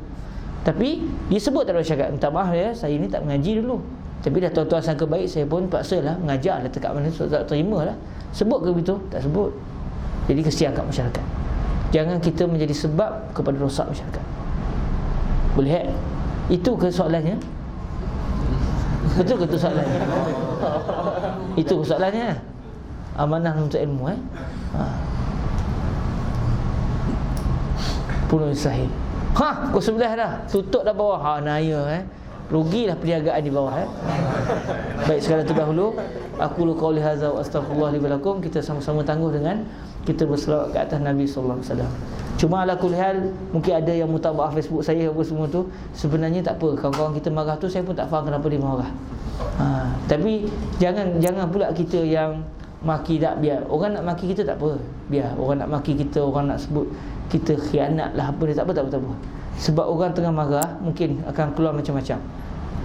Tapi dia sebut tak ada masyarakat, minta maaf ya, saya ni tak mengaji dulu. Tapi dah tuan-tuan sangka baik, saya pun paksalah mengajar lah dekat mana, tak terima lah. Sebut ke begitu? Tak sebut. Jadi kesian kat masyarakat. Jangan kita menjadi sebab kepada rosak masyarakat. Boleh itu ke soalannya? Betul ke tu soalannya? Itu soalannya. Amanah untuk ilmu Penuh sahih. Pukul 11 dah. Tutup dah bawah. Naya rugilah perniagaan di bawah Baik, sekadar terdahulu aku lu qauli hadza wa astaghfirullah li wa lakum. Kita sama-sama tangguh dengan kita berselawat ke atas Nabi sallallahu alaihi wasallam. Cuma ala kulli hal, mungkin ada yang mutaba'ah Facebook saya apa semua tu, sebenarnya tak apa. Kawan-kawan kita marah tu saya pun tak faham kenapa dia marah. Tapi jangan pula kita yang maki. Tak, biar orang nak maki kita tak apa. Biar orang nak maki kita, orang nak sebut kita khianat lah apa dia, tak apa. Sebab orang tengah marah, mungkin akan keluar macam-macam.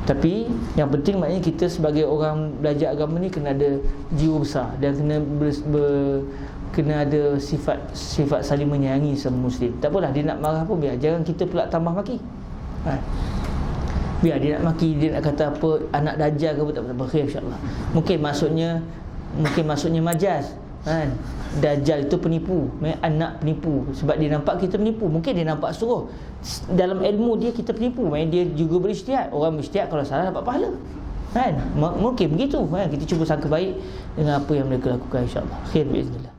Tapi yang penting maknanya kita sebagai orang belajar agama ni kena ada jiwa besar dan kena ada sifat saling menyayangi sama muslim. Tak apalah dia nak marah pun biar, jangan kita pula tambah maki. Biar dia nak maki, dia nak kata apa, anak dajjal ke apa, tak apa, insya-Allah. Mungkin maksudnya majaz, kan? Dajjal itu penipu, anak penipu. Sebab dia nampak kita penipu. Mungkin dia nampak suruh. Dalam ilmu dia kita penipu, dia juga berijtihad. Orang berijtihad kalau salah dapat pahala, kan? Mungkin begitu, kan? Kita cuba sangka baik dengan apa yang mereka lakukan, insya-Allah. Khair biiznillah.